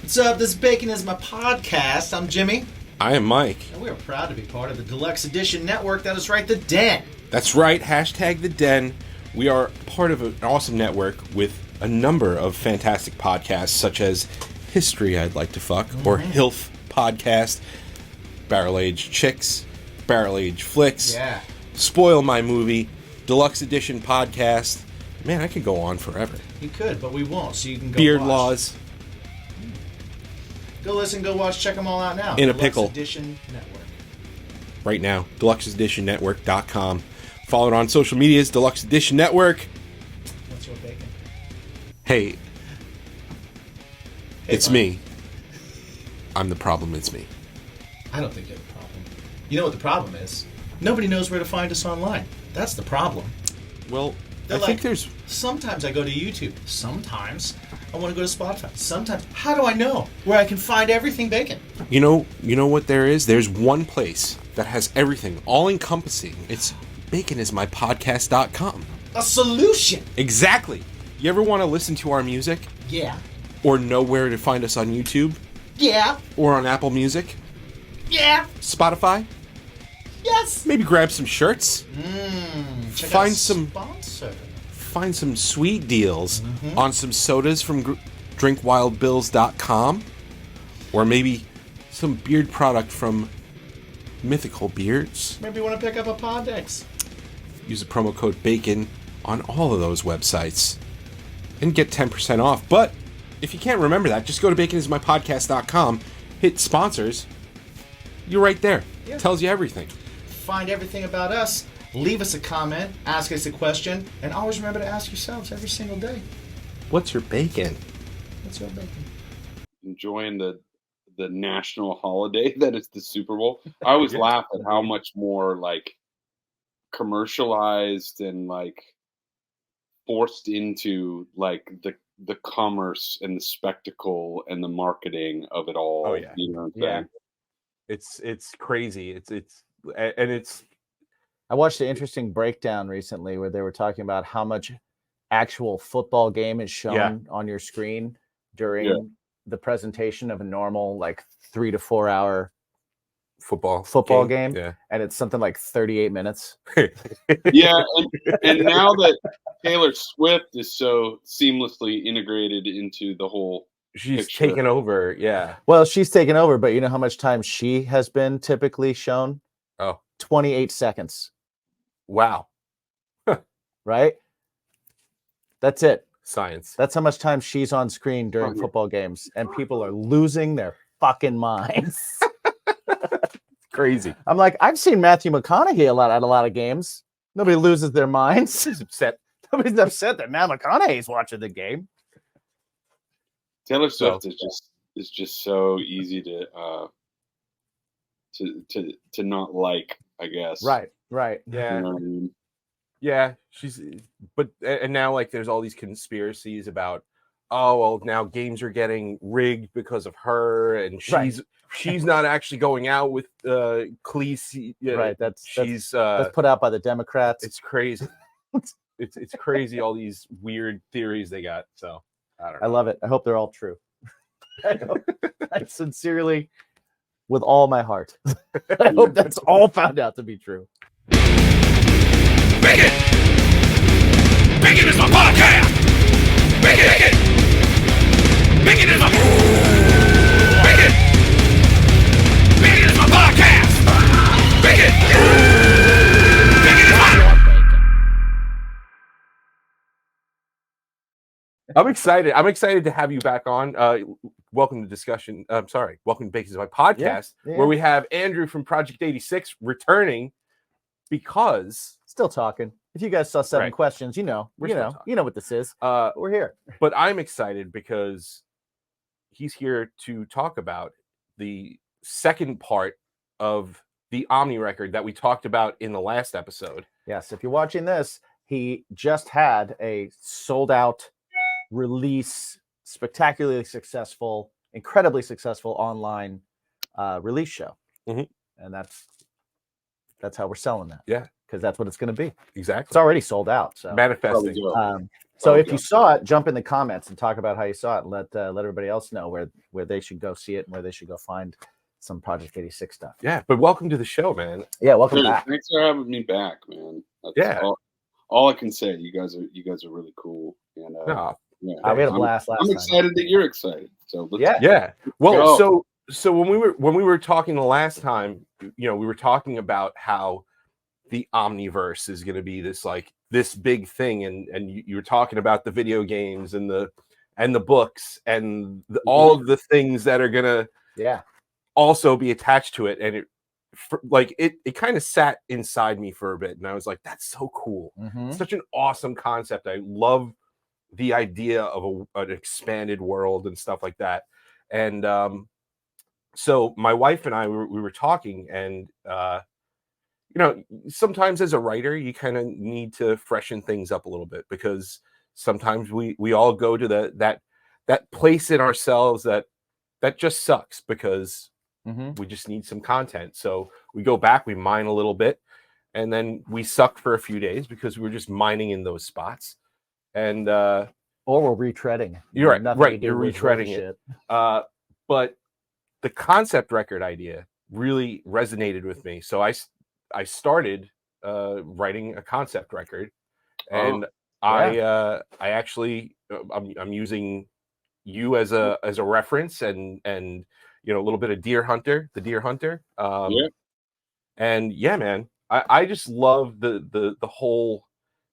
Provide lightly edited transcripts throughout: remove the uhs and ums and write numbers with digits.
What's up? This is Bacon is my podcast. I'm Jimmy. I am Mike. And we are proud to be part of the Deluxe Edition network. That is right, the Den. That's right, hashtag the Den. We are part of an awesome network with a number of fantastic podcasts, such as History I'd Like to Fuck, or HILF Podcast, Barrel Age Chicks, Barrel Age Flicks, Spoil My Movie, Deluxe Edition Podcast. Man, I could go on forever. You could, but we won't, so you can go Beard watch. Laws. Go listen, go watch, check them all out now. In a Deluxe pickle. Edition Network. Right now, deluxeeditionnetwork.com. Follow it on social medias, Deluxe Edition Network. What's your bacon? Hey, it's Mike. me. I'm the problem, it's me. I don't think you're the problem. You know what the problem is? Nobody knows where to find us online. That's the problem. Well, They're I think there's... Sometimes I go to YouTube. Sometimes I want to go to Spotify. Sometimes, how do I know where I can find everything bacon? You know what there is? There's one place that has everything, all-encompassing. It's baconismypodcast.com. A solution! Exactly. You ever want to listen to our music? Yeah. Or know where to find us on YouTube? Yeah. Or on Apple Music? Yeah. Spotify? Yes. Maybe grab some shirts? Check Find out some- sponsor. Find some sweet deals on some sodas from drinkwildbills.com, or maybe some beard product from Mythical Beards. Maybe you want to pick up a Podex. Use the promo code BACON on all of those websites and get 10% off. But if you can't remember that, just go to baconismypodcast.com, hit sponsors. You're right there. Yeah. Tells you everything. Find everything about us. Leave us a comment. Ask us a question. And always remember to ask yourselves every single day, What's your bacon? what's your bacon? Enjoying the national holiday that is the Super Bowl. I always laugh at how much more like commercialized and like forced into like the commerce and the spectacle and the marketing of it all. Oh, yeah. You know what I'm Yeah. saying? It's crazy. It's I watched an interesting breakdown recently where they were talking about how much actual football game is shown on your screen during the presentation of a normal like 3 to 4 hour football game. Yeah. And it's something like 38 minutes. Yeah, and now that Taylor Swift is so seamlessly integrated into the whole She's picture. taken over. Yeah. Well, she's taken over, but you know how much time she has been typically shown? Oh, 28 seconds, wow. right? That's it. Science. That's how much time she's on screen during football games, and people are losing their fucking minds. Crazy. I'm like, I've seen Matthew McConaughey at a lot of games. Nobody loses their minds. He's upset. Nobody's upset that Matt McConaughey's watching the game. Taylor Swift is just so easy to not like, I guess. Right. Yeah. You know what I mean? Yeah. And now like there's all these conspiracies about, oh, well, now games are getting rigged because of her, and she's not actually going out with Khaleesi. Right. That's That's put out by the Democrats. It's crazy. it's crazy, all these weird theories they got. So I don't know. I love it. I hope they're all true. I sincerely, with all my heart, I hope that's all found out to be true. Bacon! Bacon is my podcast! Bacon! Bacon is my... Bacon! Bacon is my podcast! Bacon! Bacon is my... I'm excited to have you back on. Welcome to discussion. Welcome to Bacon's My Podcast, where we have Andrew from Project 86 returning because Still talking. If you guys saw 7 questions, you know what this is. We're here. But I'm excited because he's here to talk about the second part of the Omni record that we talked about in the last episode. Yes, if you're watching this, he just had a sold out release, spectacularly successful, incredibly successful online release show. Mhm. And that's how we're selling that. Yeah. Because that's what it's going to be. Exactly. It's already sold out. So Manifesting. So Oh, if God. you saw it, jump in the comments and talk about how you saw it, and let everybody else know where they should go see it and where they should go find some Project 86 stuff. Yeah, but welcome to the show, man. Yeah, welcome Dude, back. thanks for having me back, man. That's Yeah. all I can say. You guys are really cool. And No, yeah, We had a blast last I'm time. excited that you're excited. So let's Yeah. yeah. Well, go. so when we were talking the last time, we were talking about how the OMNI-Verse is going to be this big thing, and you were talking about the video games and the books and all of the things that are going to also be attached to it, and it kind of sat inside me for a bit, and I was like, that's so cool. It's such an awesome concept. I love the idea of an expanded world and stuff like that. And so my wife and I we were talking, and sometimes as a writer you kind of need to freshen things up a little bit, because sometimes we all go to that place in ourselves that just sucks, because we just need some content. So we go back, we mine a little bit, and then we suck for a few days because we're just mining in those spots. And or we're retreading. You're right. Nothing Right. to do You're with retreading shit. it. But the concept record idea really resonated with me. So I started writing a concept record, and I actually I'm using you as a reference, and a little bit of the Deer Hunter. And yeah, man, I just love the whole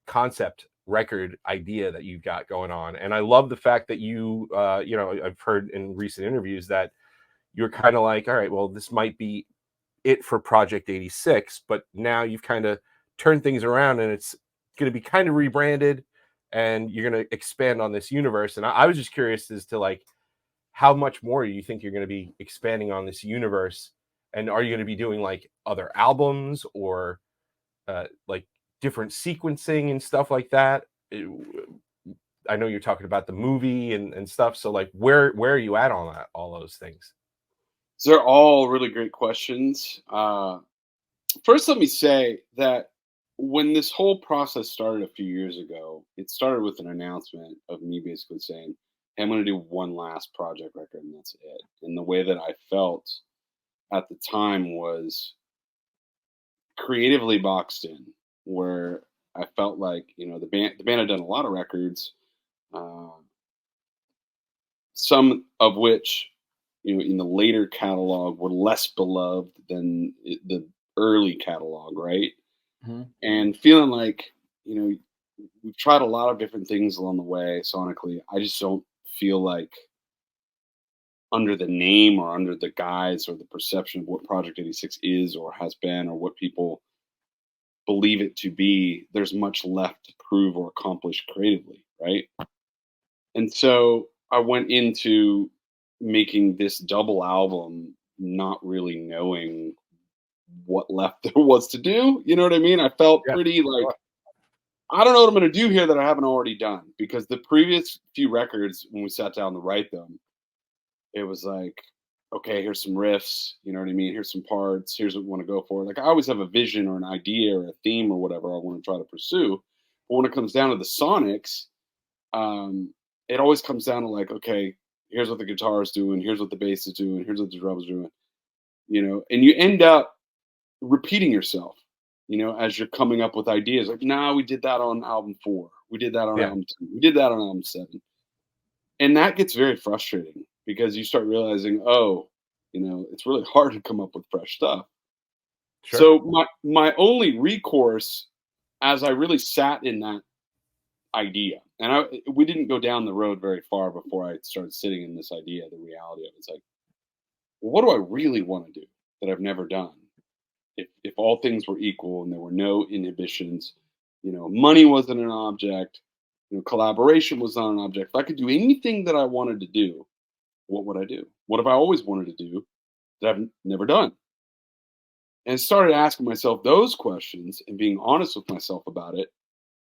concept record idea that you've got going on, and I love the fact that you I've heard in recent interviews that you're kind of like, all right, well, this might be it for Project 86, but now you've kind of turned things around, and it's going to be kind of rebranded, and you're going to expand on this universe. And I was just curious as to like how much more you think you're going to be expanding on this universe, and are you going to be doing like other albums or like different sequencing and stuff like that? I know you're talking about the movie and stuff. So like, where are you at on that? All those things. So they're all really great questions. First, let me say that when this whole process started a few years ago, it started with an announcement of me basically saying, hey, I'm going to do one last project record, and that's it. And the way that I felt at the time was creatively boxed in, where I felt like, the band had done a lot of records, some of which, in the later catalog were less beloved than the early catalog, right? And feeling like, we've tried a lot of different things along the way sonically. I just don't feel like under the name or under the guise or the perception of what Project 86 is or has been or what people believe it to be, there's much left to prove or accomplish creatively, right? And so I went into making this double album not really knowing what left there was to do. You know what I mean? I felt pretty like, I don't know what I'm going to do here that I haven't already done, because the previous few records, when we sat down to write them, it was like, okay, here's some riffs, you know what I mean? Here's some parts, here's what we want to go for. Like, I always have a vision or an idea or a theme or whatever I want to try to pursue. But when it comes down to the sonics, it always comes down to like, okay, here's what the guitar is doing, here's what the bass is doing, here's what the drums are doing, and you end up repeating yourself, as you're coming up with ideas. Like, nah, we did that on album 4, we did that on album 2, we did that on album 7. And that gets very frustrating, because you start realizing, it's really hard to come up with fresh stuff. Sure. So my only recourse, as I really sat in that idea, and we didn't go down the road very far before I started sitting in this idea, the reality of it's like, well, what do I really want to do that I've never done? If all things were equal and there were no inhibitions, money wasn't an object, collaboration was not an object. If I could do anything that I wanted to do, what would I do? What have I always wanted to do that I've never done? And started asking myself those questions and being honest with myself about it.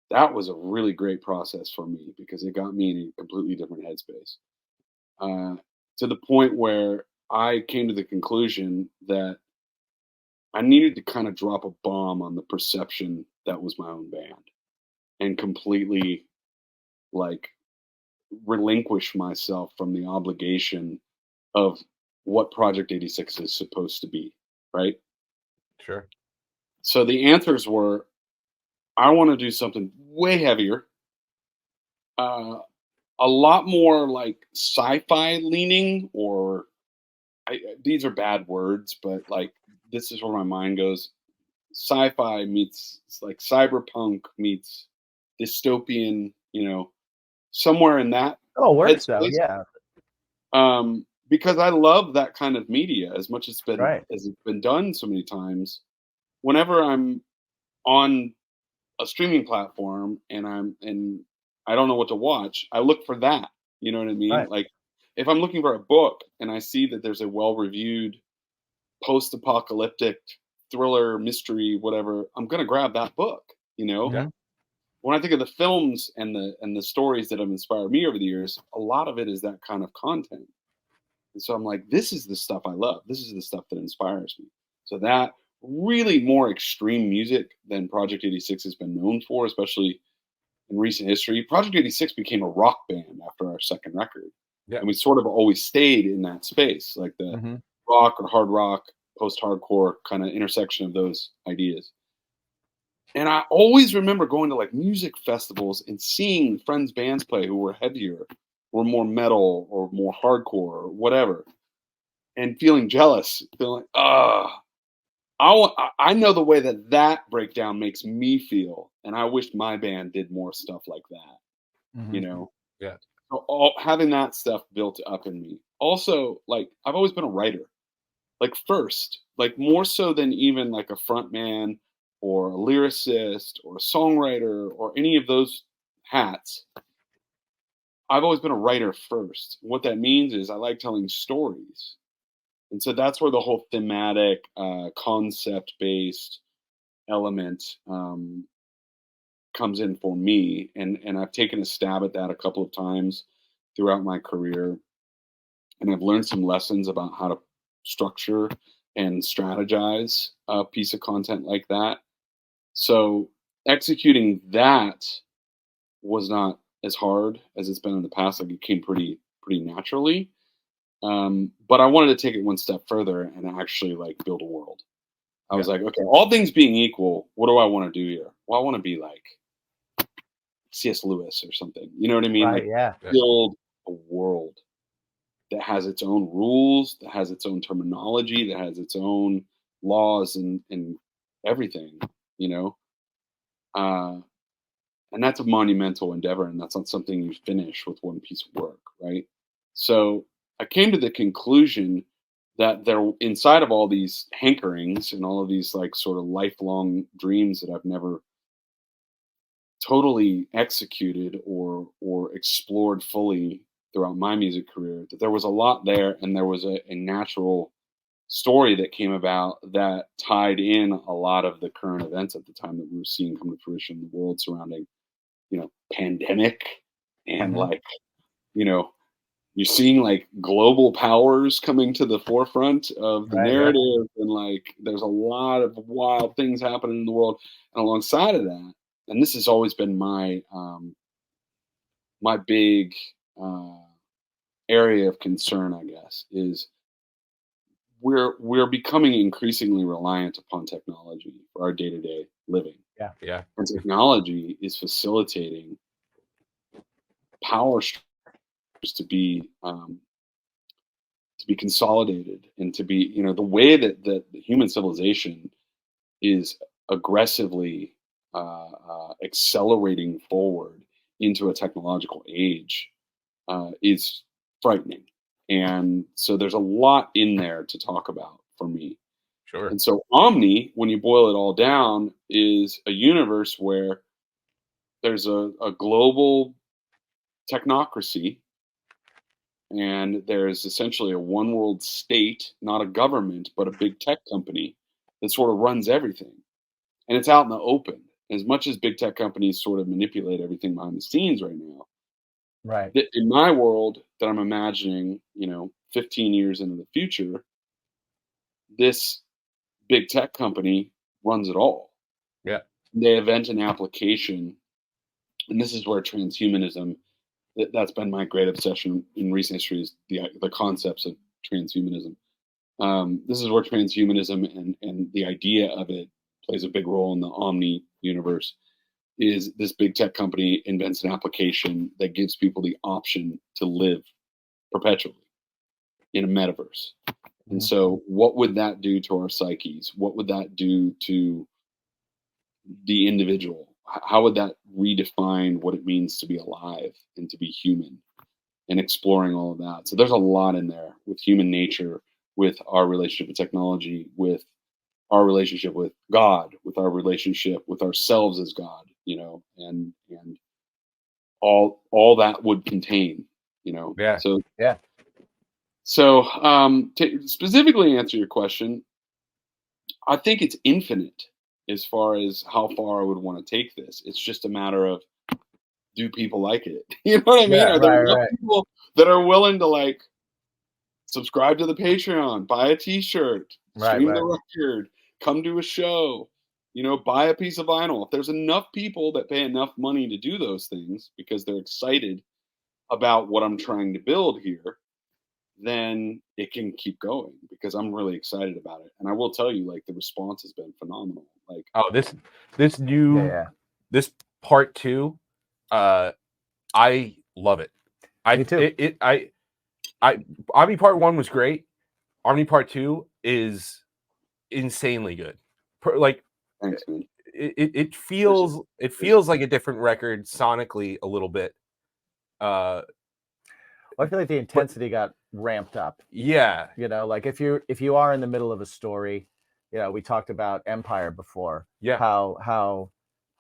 That was a really great process for me, because it got me in a completely different headspace. To the point where I came to the conclusion that I needed to kind of drop a bomb on the perception that was my own band, and completely like relinquish myself from the obligation of what Project 86 is supposed to be, right? Sure. So the answers were, I want to do something way heavier, uh, a lot more like sci-fi leaning, or these are bad words, but like this is where my mind goes. Sci-fi meets, it's like cyberpunk meets dystopian, somewhere in that Oh, works though. headspace. Yeah. Because I love that kind of media as much as Right. it's been done so many times. Whenever I'm on a streaming platform and I don't know what to watch, I look for that. You know what I mean? Right. Like if I'm looking for a book and I see that there's a well-reviewed post-apocalyptic thriller, mystery, whatever, I'm gonna grab that book. Mhm. When I think of the films and the stories that have inspired me over the years, a lot of it is that kind of content. And so I'm like, this is the stuff I love. This is the stuff that inspires me. So that really more extreme music than Project 86 has been known for, especially in recent history. Project 86 became a rock band after our second record. Yeah. And we sort of always stayed in that space, like the Mhm. rock or hard rock, post-hardcore kind of intersection of those ideas. And I always remember going to like music festivals and seeing friends' bands play who were heavier, or more metal, or more hardcore, or whatever, and feeling jealous, feeling like, I know the way that breakdown makes me feel, and I wish my band did more stuff like that. You Mhm. know, Yeah. so having that stuff built up in me. Also, like I've always been a writer, like first, like more so than even like a front man or a lyricist or a songwriter or any of those hats. I've always been a writer first. What that means is I like telling stories. And so that's where the whole thematic, concept based element comes in for me. And I've taken a stab at that a couple of times throughout my career. And I've learned some lessons about how to structure and strategize a piece of content like that. So executing that was not as hard as it's been in the past. Like it came pretty naturally. But I wanted to take it one step further and actually like build a world. I was like, okay, all things being equal, what do I want to do here? Well, I want to be like C.S. Lewis or something. You know what I mean? Right. Like Yeah. build a world that has its own rules, that has its own terminology, that has its own laws and everything, you know? Uh, and that's a monumental endeavor, and that's not something you finish with one piece of work, right? So I came to the conclusion that there, inside of all these hankerings and all of these like sort of lifelong dreams that I've never totally executed or explored fully throughout my music career, that there was a lot there, and there was a natural story that came about that tied in a lot of the current events at the time that we were seeing come to fruition in the world surrounding, pandemic and Mhm. like, you know, you're seeing like global powers coming to the forefront of the Right. Yeah. narrative, and like there's a lot of wild things happening in the world. And alongside of that, and this has always been my big uh, area of concern, I guess, is we're becoming increasingly reliant upon technology for our day-to-day living. Yeah. Yeah. And technology is facilitating power structures to be consolidated, and to be, the way that the human civilization is aggressively accelerating forward into a technological age is frightening. And so there's a lot in there to talk about for me. Sure. And so Omni, when you boil it all down, is a universe where there's a global technocracy, and there's essentially a one world state, not a government, but a big tech company that sort of runs everything. And it's out in the open. As much as big tech companies sort of manipulate everything behind the scenes right now, Right. in my world that I'm imagining, 15 years into the future, this big tech company runs it all. Yeah. They invent an application and this is where transhumanism, that's been my great obsession in recent history, is the concepts of transhumanism. This is where transhumanism and the idea of it plays a big role in the OMNI-Verse. Is this big tech company invents an application that gives people the option to live perpetually in a metaverse. And so what would that do to our psyches? What would that do to the individual? How would that redefine what it means to be alive and to be human, and exploring all of that? So there's a lot in there with human nature, with our relationship with technology, with our relationship with God, with our relationship with ourselves as God, and all that would contain, Yeah. So Yeah. So to specifically answer your question, I think it's infinite as far as how far I would want to take this. It's just a matter of, do people like it? You know what I mean? Yeah, Are there enough right. people that are willing to subscribe to the Patreon, buy a T-shirt, stream the record, come to a show, buy a piece of vinyl? If there's enough people that pay enough money to do those things because they're excited about what I'm trying to build here, then it can keep going, because I'm really excited about it. And I will tell you, the response has been phenomenal. This new this part 2, I love it. Me too. Omni part 1 was great. Omni part 2 is insanely good. Thanks, man. It feels like a different record sonically a little bit. I feel like the intensity got ramped up. Yeah. If you are in the middle of a story, we talked about Empire before. Yeah. How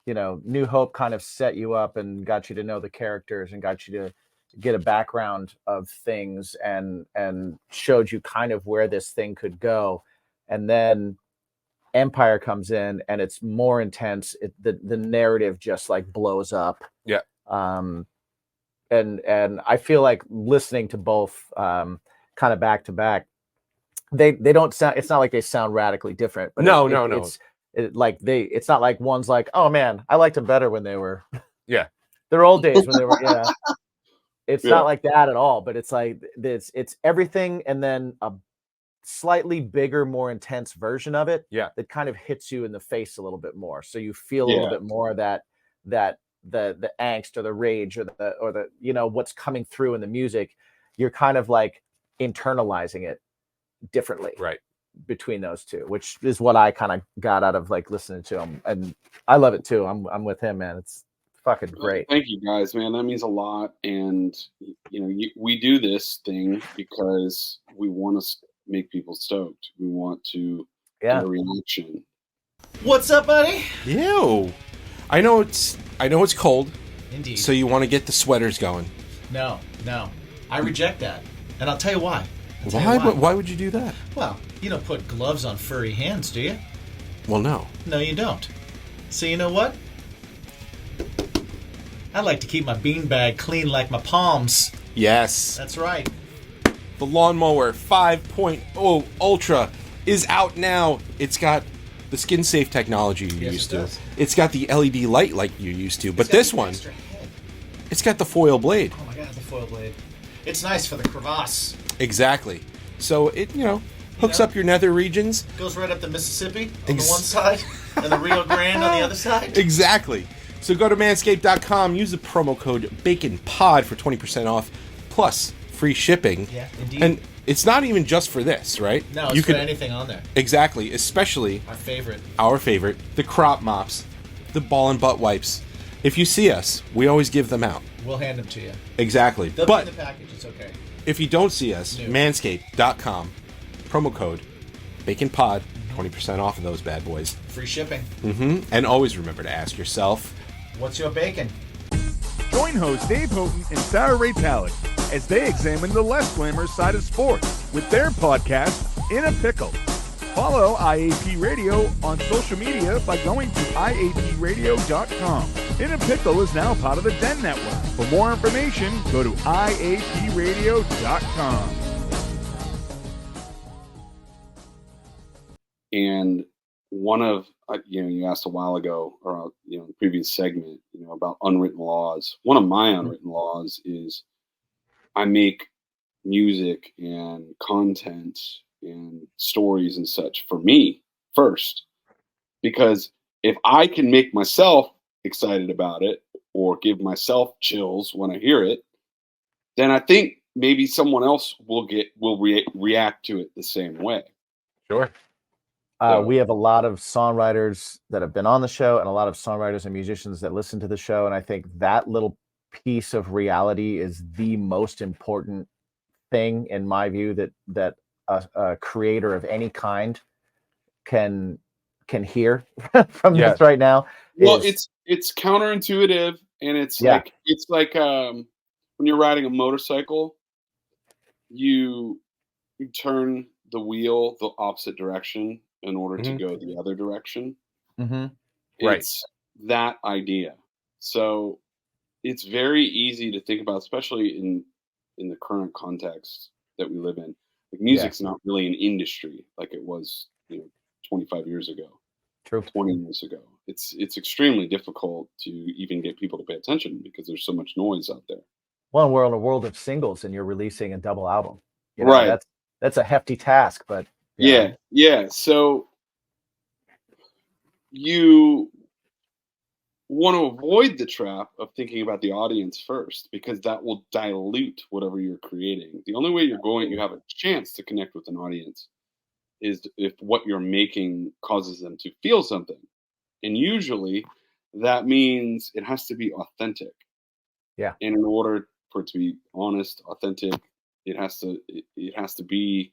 New Hope kind of set you up and got you to know the characters and got you to get a background of things and showed you kind of where this thing could go. And then Empire comes in and it's more intense. The narrative just blows up. Yeah. And I feel like listening to both kind of back to back, they don't sound, it's not like they sound radically different, but no. It's not like one's like, oh man, I liked them better when they were their old days when they were it's not like that at all, but it's like it's everything and then a slightly bigger, more intense version of it that kind of hits you in the face a little bit more, so you feel a little bit more of that the angst or the rage or the what's coming through in the music. You're kind of internalizing it differently between those two, which is what I kind of got out of listening to him, and I love it too. I'm with him, man. It's fucking great. Thank you guys, man. That means a lot. And we do this thing because we want to make people stoked. We want to get a reaction. What's up, buddy? Yo, I know it's cold. Indeed. So you want to get the sweaters going? No, I reject that, and I'll tell you why. Why would you do that? Well, you don't put gloves on furry hands, do you? Well, no. No, you don't. So you know what? I like to keep my beanbag clean like my palms. Yes. That's right. The Lawnmower 5.0 Ultra is out now. It's got the skin-safe technology you're used to. It's got the LED light like you're used to. But this one, it's got the foil blade. Oh my god, the foil blade. It's nice for the crevasse. Exactly. So it, hooks up your nether regions. Goes right up the Mississippi on the one side and the Rio Grande on the other side. Exactly. So go to manscaped.com, use the promo code BACONPOD for 20% off, plus free shipping. Yeah, indeed. And it's not even just for this, right? No, it's for anything on there. Exactly, especially our favorite, the crop mops, the ball and butt wipes. If you see us, we always give them out. We'll hand them to you. Exactly. They'll be in the package, it's okay. If you don't see us, manscaped.com, promo code BACONPOD, 20% off of those bad boys. Free shipping. And always remember to ask yourself, what's your bacon? Join hosts Dave Houghton and Sarah Ray Palick as they examine the less glamorous side of sports with their podcast, In a Pickle. Follow IAP Radio on social media by going to IAPradio.com. In a Pickle is now part of the Den Network. For more information, go to IAPradio.com. And one of you asked a while ago, or the previous segment, about unwritten laws. One of my unwritten laws is I make music and content and stories and such for me first, because if I can make myself excited about it or give myself chills when I hear it, then I think maybe someone else will react to it the same way. Sure. We have a lot of songwriters that have been on the show and a lot of songwriters and musicians that listen to the show. And I think that little piece of reality is the most important thing, in my view, that a creator of any kind can hear from this right now. Well, it's counterintuitive, and it's like when you're riding a motorcycle, you turn the wheel the opposite direction in order to go the other direction. It's that idea. So it's very easy to think about, especially in the current context that we live in. Like, music's not really an industry like it was 25 years ago. True. 20 years ago. It's extremely difficult to even get people to pay attention because there's so much noise out there. Well, we're in a world of singles and you're releasing a double album. Right. That's a hefty task, but yeah. So you want to avoid the trap of thinking about the audience first, because that will dilute whatever you're creating. The only way you have a chance to connect with an audience is if what you're making causes them to feel something. And usually that means it has to be authentic. Yeah. And in order for it to be honest, authentic, it has to be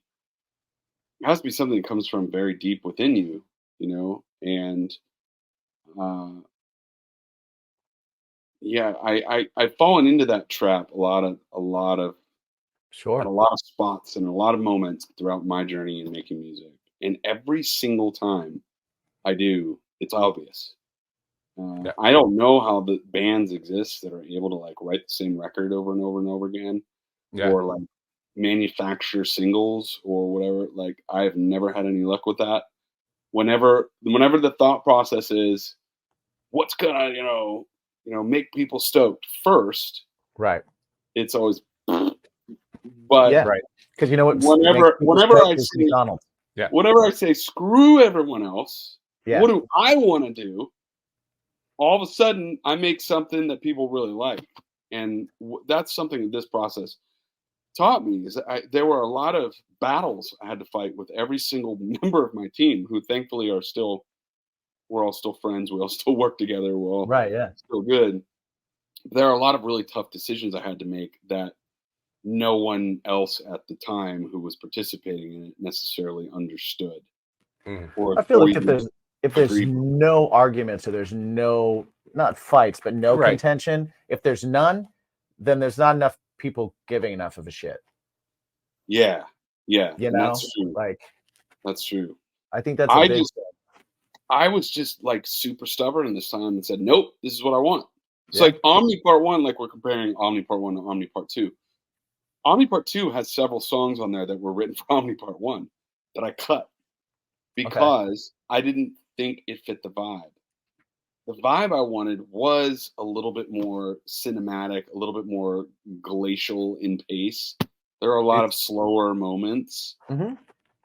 something that comes from very deep within you, and I've fallen into that trap a lot of sure, at a lot of spots and a lot of moments throughout my journey in making music. And every single time I do, it's obvious. I don't know how the bands exist that are able to like write the same record over and over and over again, or like manufacture singles or whatever. Like, I've never had any luck with that. Whenever the thought process is, what's gonna make people stoked first, right? It's always, but because what? Whenever I say screw everyone else, what do I want to do? All of a sudden, I make something that people really like, and that's something that this process taught me. Is there were a lot of battles I had to fight with every single member of my team, who thankfully we're all still friends. We all still work together. We're all still good. There are a lot of really tough decisions I had to make that no one else at the time who was participating in it necessarily understood. I feel like if there's no arguments, or there's not fights, but no contention, if there's none, then there's not enough people giving enough of a shit. Yeah. That's true. That's true. I think that's I was just like super stubborn in this time and said, nope, this is what I want. It's like Omni Part 1, like we're comparing Omni Part 1 to Omni Part 2. Omni Part 2 has several songs on there that were written for Omni Part 1 that I cut because I didn't think it fit the vibe. The vibe I wanted was a little bit more cinematic, a little bit more glacial in pace. There are a lot of slower moments,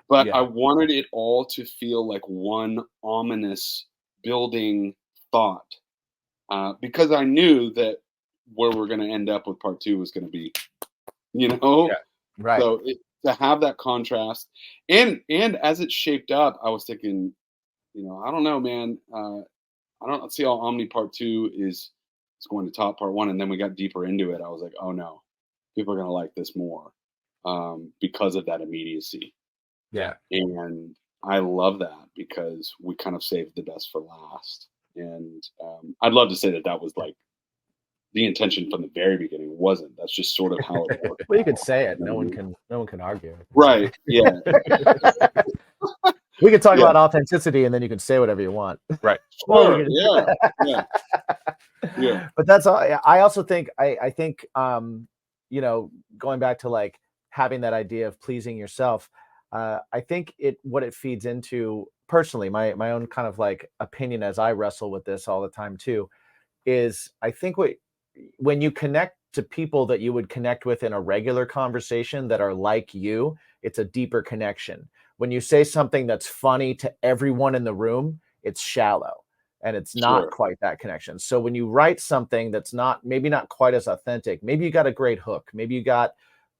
but I wanted it all to feel like one ominous building thought, because I knew that where we're going to end up with Part 2 was going to be, right. So to have that contrast, and as it shaped up, I was thinking, I don't know, man. I don't see how Omni Part 2 is going to top Part 1. And then we got deeper into it. I was like, oh no, people are going to like this more, because of that immediacy. Yeah. And I love that, because we kind of saved the best for last. And I'd love to say that was like the intention from the very beginning. Wasn't. That's just sort of how it worked. Well, you could say it. No one can argue. Right. Yeah. We could talk about authenticity, and then you can say whatever you want. Right. Sure. Yeah. But that's all. I also think I think going back to like having that idea of pleasing yourself, I think what it feeds into personally, my own kind of like opinion as I wrestle with this all the time too, is I think when you connect to people that you would connect with in a regular conversation that are like you, it's a deeper connection. When you say something that's funny to everyone in the room, it's shallow and it's not quite that connection. So when you write something that's maybe not quite as authentic, maybe you got a great hook, maybe you got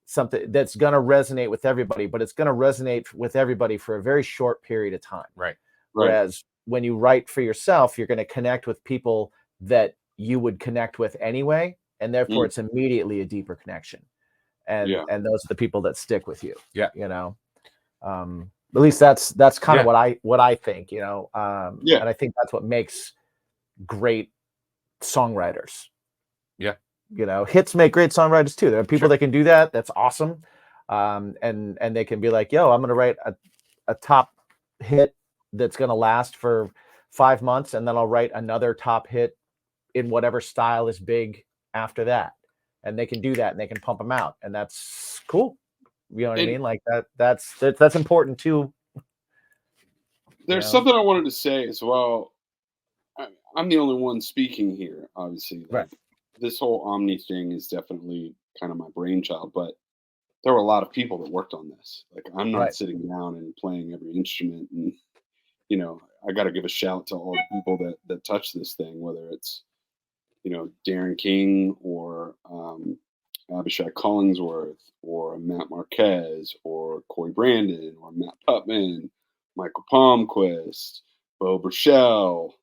something that's going to resonate with everybody, but it's going to resonate with everybody for a very short period of time. Right. Whereas when you write for yourself, you're going to connect with people that you would connect with anyway, and therefore it's immediately a deeper connection. And those are the people that stick with you. Yeah. You know, at least that's kind of what I think, you know. And I think that's what makes great songwriters. Yeah. You know, hits make great songwriters too. There are people that can do that. That's awesome. And they can be like, yo, I'm going to write a top hit that's going to last for 5 months. And then I'll write another top hit in whatever style is big after that. And they can do that and they can pump them out. And that's cool. You know what I mean? Like that's important too. There's something I wanted to say as well. I'm the only one speaking here, obviously. Right. This whole Omni thing is definitely kind of my brainchild, but there were a lot of people that worked on this. Like, I'm not sitting down and playing every instrument, and you know, I got to give a shout to all the people that touch this thing, whether it's, you know, Darren King or Abishai Collingsworth or Matt Marquez or Corey Brandon or Matt Putman, Michael Palmquist, Bo Burchell,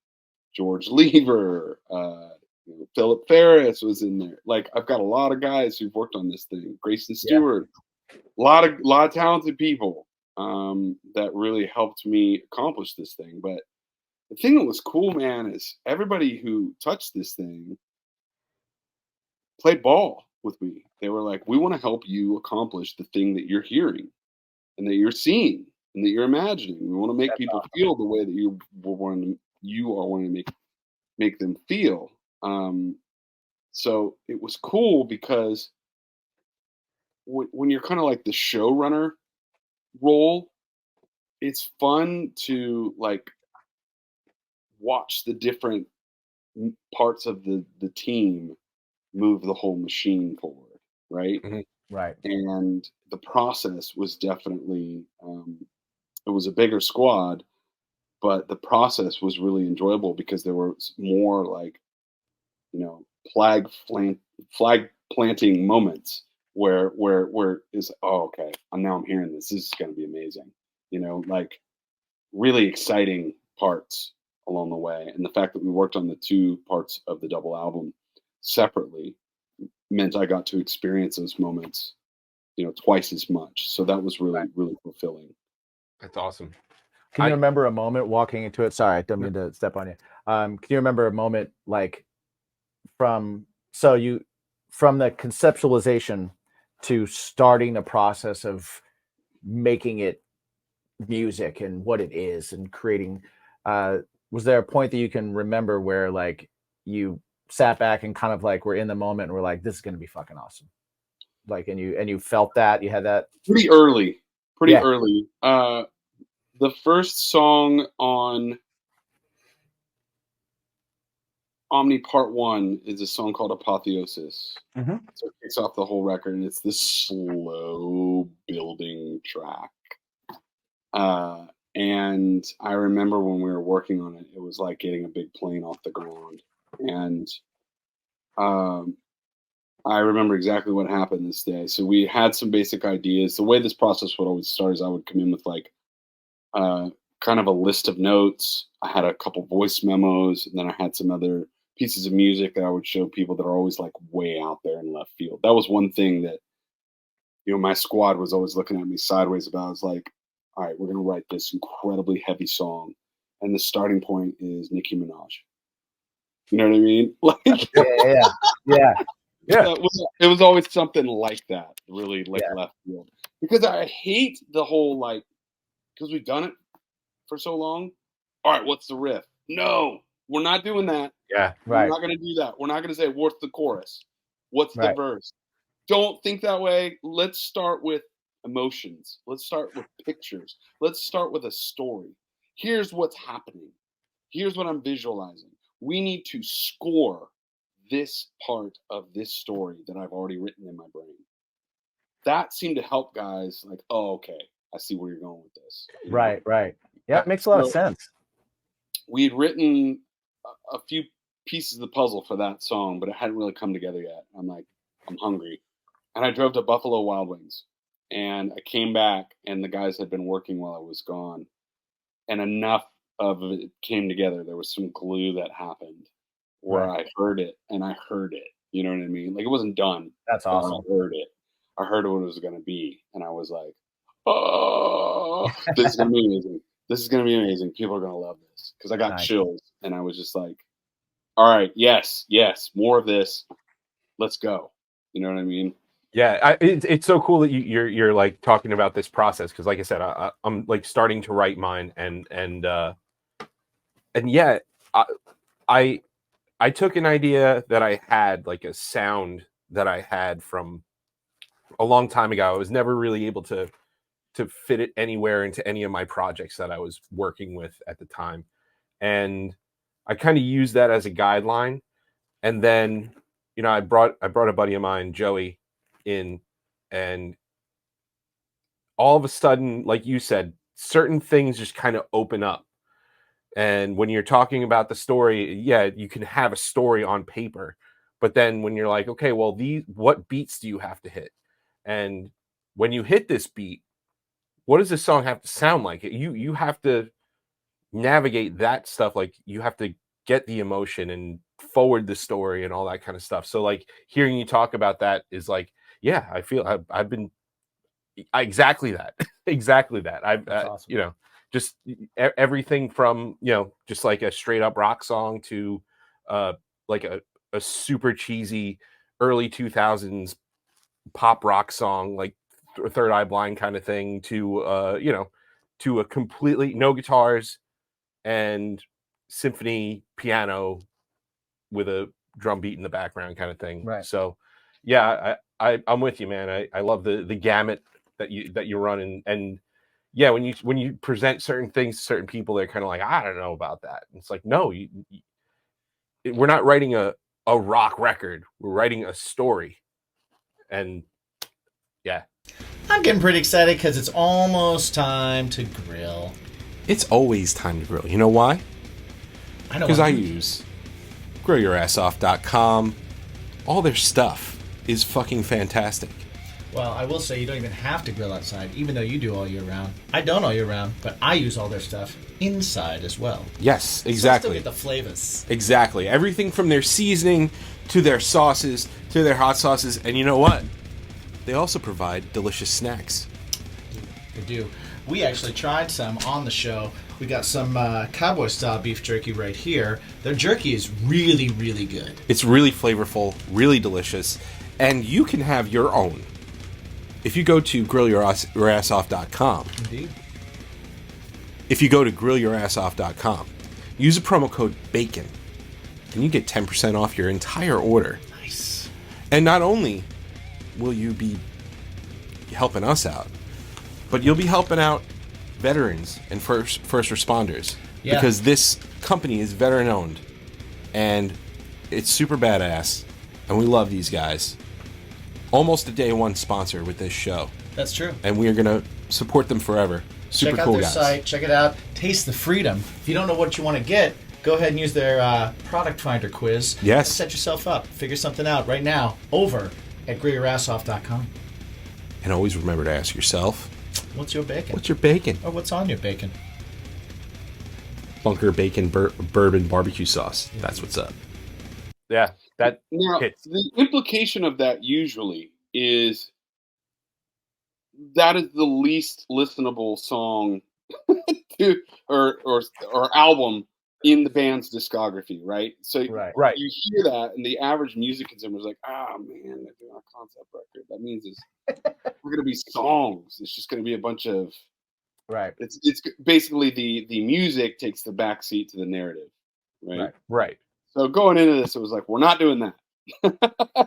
George Lever, Philip Ferris was in there. Like, I've got a lot of guys who've worked on this thing. Grayson Stewart, a lot of talented people that really helped me accomplish this thing. But the thing that was cool, man, is everybody who touched this thing played ball with me. They were like, we want to help you accomplish the thing that you're hearing and that you're seeing and that you're imagining. We want to make people feel the way that you are wanting to make them feel. So it was cool because when you're kind of like the showrunner role, it's fun to like watch the different parts of the team move the whole machine forward, right? Mm-hmm. Right. And the process was definitely it was a bigger squad, but the process was really enjoyable because there was more like, you know, flag planting moments where is, oh, okay, I'm hearing this is going to be amazing, you know, like really exciting parts along the way. And the fact that we worked on the 2 parts of the double album separately meant I got to experience those moments, you know, twice as much. So that was really really fulfilling. That's awesome. Can you remember a moment walking into it? Sorry, I don't mean to step on you. Can you remember a moment like from the conceptualization to starting the process of making it music and what it is and creating? Was there a point that you can remember where like you sat back and kind of like were in the moment and were like, this is going to be fucking awesome? Like, and you felt that, you had that pretty early. The first song on Omni Part 1 is a song called Apotheosis. Mm-hmm. So it kicks off the whole record, and it's this slow building track. And I remember when we were working on it, it was like getting a big plane off the ground. And I remember exactly what happened this day. So we had some basic ideas. The way this process would always start is I would come in with like kind of a list of notes. I had a couple voice memos, and then I had some other pieces of music that I would show people that are always like way out there in left field. That was one thing that, you know, my squad was always looking at me sideways about. I was like, all right, we're going to write this incredibly heavy song, and the starting point is Nicki Minaj. You know what I mean? Like, yeah. It was always something like that, really, like left field. Because I hate the whole like, because we've done it for so long. All right, what's the riff? No, we're not doing that. Yeah, We're not going to do that. We're not going to say what's the chorus, what's the verse. Don't think that way. Let's start with emotions. Let's start with pictures. Let's start with a story. here's what's happening. Here's what I'm visualizing. We need to score this part of this story that I've already written in my brain. That seemed to help guys like, oh, okay, I see where you're going with this. Right. Yeah, it makes a lot of sense. We had written a few pieces of the puzzle for that song, but it hadn't really come together yet. I'm like, I'm hungry. And I drove to Buffalo Wild Wings, and I came back, and the guys had been working while I was gone, and enough of it came together. There was some glue that happened where I heard it, and I heard it. You know what I mean? Like, it wasn't done. That's awesome. I heard it. I heard what it was going to be, and I was like, oh, this is going to be amazing. This is going to be amazing. People are going to love this. Because I got chills, and I was just like, all right, yes, more of this. Let's go. You know what I mean? Yeah, it's so cool that you're like talking about this process, because like I said, I'm like starting to write mine, and yeah, I took an idea that I had, like a sound that I had from a long time ago. I was never really able to fit it anywhere into any of my projects that I was working with at the time, and I kind of used that as a guideline. And then, you know, I brought a buddy of mine, Joey, in, and all of a sudden, like you said, certain things just kind of open up. And when you're talking about the story, yeah, you can have a story on paper, but then when you're like, okay, well, what beats do you have to hit? And when you hit this beat, what does this song have to sound like? You have to navigate that stuff. Like, you have to get the emotion and forward the story and all that kind of stuff. So like, hearing you talk about that is like, yeah, I feel I've been exactly that. Exactly that. Awesome. You know, just everything from, you know, just like a straight up rock song to like a super cheesy early 2000s pop rock song, like Third Eye Blind kind of thing, to you know, to a completely no guitars and symphony piano with a drum beat in the background kind of thing. Right. So yeah, I'm with you, man. I love the gamut that you run, and yeah, when you present certain things to certain people, they're kind of like, I don't know about that. And it's like, no, we're not writing a rock record. We're writing a story. And yeah, I'm getting pretty excited because it's almost time to grill. it's always time to grill. You know why? I know. Because I use grillyourassoff.com. All their stuff is fucking fantastic. Well, I will say you don't even have to grill outside, even though you do all year round. I don't all year round, but I use all their stuff inside as well. Yes, So I exactly. still get the flavors. Exactly. Everything from their seasoning to their sauces to their hot sauces. And you know what? They also provide delicious snacks. They do. We actually tried some on the show. We got some cowboy style beef jerky right here. Their jerky is really, really good. It's really flavorful, really delicious, and you can have your own. If you go to grillyourassoff.com, Indeed. if you go to grillyourassoff.com, use a promo code BACON, and you get 10% off your entire order. Nice. And not only will you be helping us out, but you'll be helping out veterans and first responders. Yeah. Because this company is veteran owned, and it's super badass, and we love these guys. Almost a day one sponsor with this show, That's true. and we are going to support them forever. Super Check out cool their guys. site. Check it out. Taste the freedom. If you don't know what you want to get, go ahead and use their product finder quiz. Yes. And set yourself up. Figure something out right now over at grillyourassoff.com. And always remember to ask yourself, What's your bacon? what's your bacon? Or what's on your bacon? Bunker bacon bourbon barbecue sauce. That's what's up. Yeah, that Now, hits. the implication of that usually is that is the least listenable song to, or album in the band's discography, right? So Right. you hear that, and the average music consumer is like, "Ah, man, they're doing a concept record. That means we're going to be songs. It's just going to be a bunch of." Right. It's basically the music takes the backseat to the narrative, right? Right. So going into this, it was like, we're not doing that.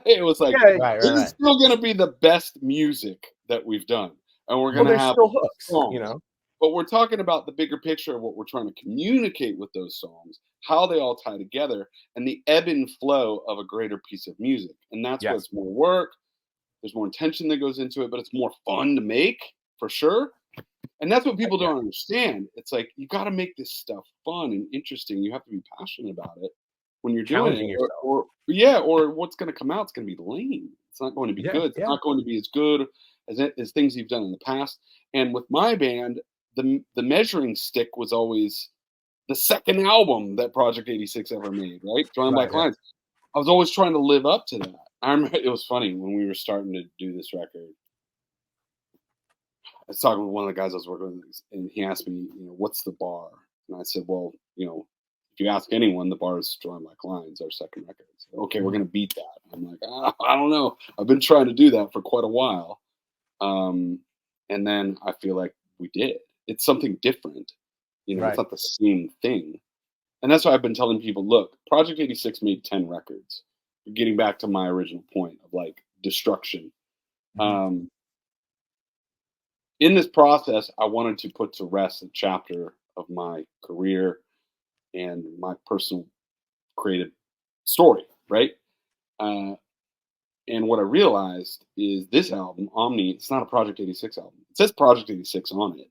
It was like, Right. this is still going to be the best music that we've done, and we're going to There's have still hooks, songs. you know. But we're talking about the bigger picture of what we're trying to communicate with those songs, how they all tie together, and the ebb and flow of a greater piece of music. And that's Yes. what's more work. There's more intention that goes into it, but it's more fun to make for sure. And that's what people don't understand. It's like you got to make this stuff fun and interesting. You have to be passionate about it when you're doing Challenging it, yourself. or what's going to come out is going to be lame. It's not going to be good. It's not going to be as good as things you've done in the past. And with my band, the measuring stick was always the second album that Project 86 ever made, right? Joined by Clients. I was always trying to live up to that. I remember it was funny when we were starting to do this record. I was talking with one of the guys I was working with, and he asked me, what's the bar? And I said, well, if you ask anyone, the bar is Joined by Clients, our second record. So, okay, we're going to beat that. I'm like, I don't know. I've been trying to do that for quite a while. And then I feel like we did. It's something different. It's not the same thing. And that's why I've been telling people, look, Project 86 made 10 records. Getting back to my original point of like destruction. In this process, I wanted to put to rest a chapter of my career and my personal creative story, right? And what I realized is this album, Omni, it's not a Project 86 album. It says Project 86 on it,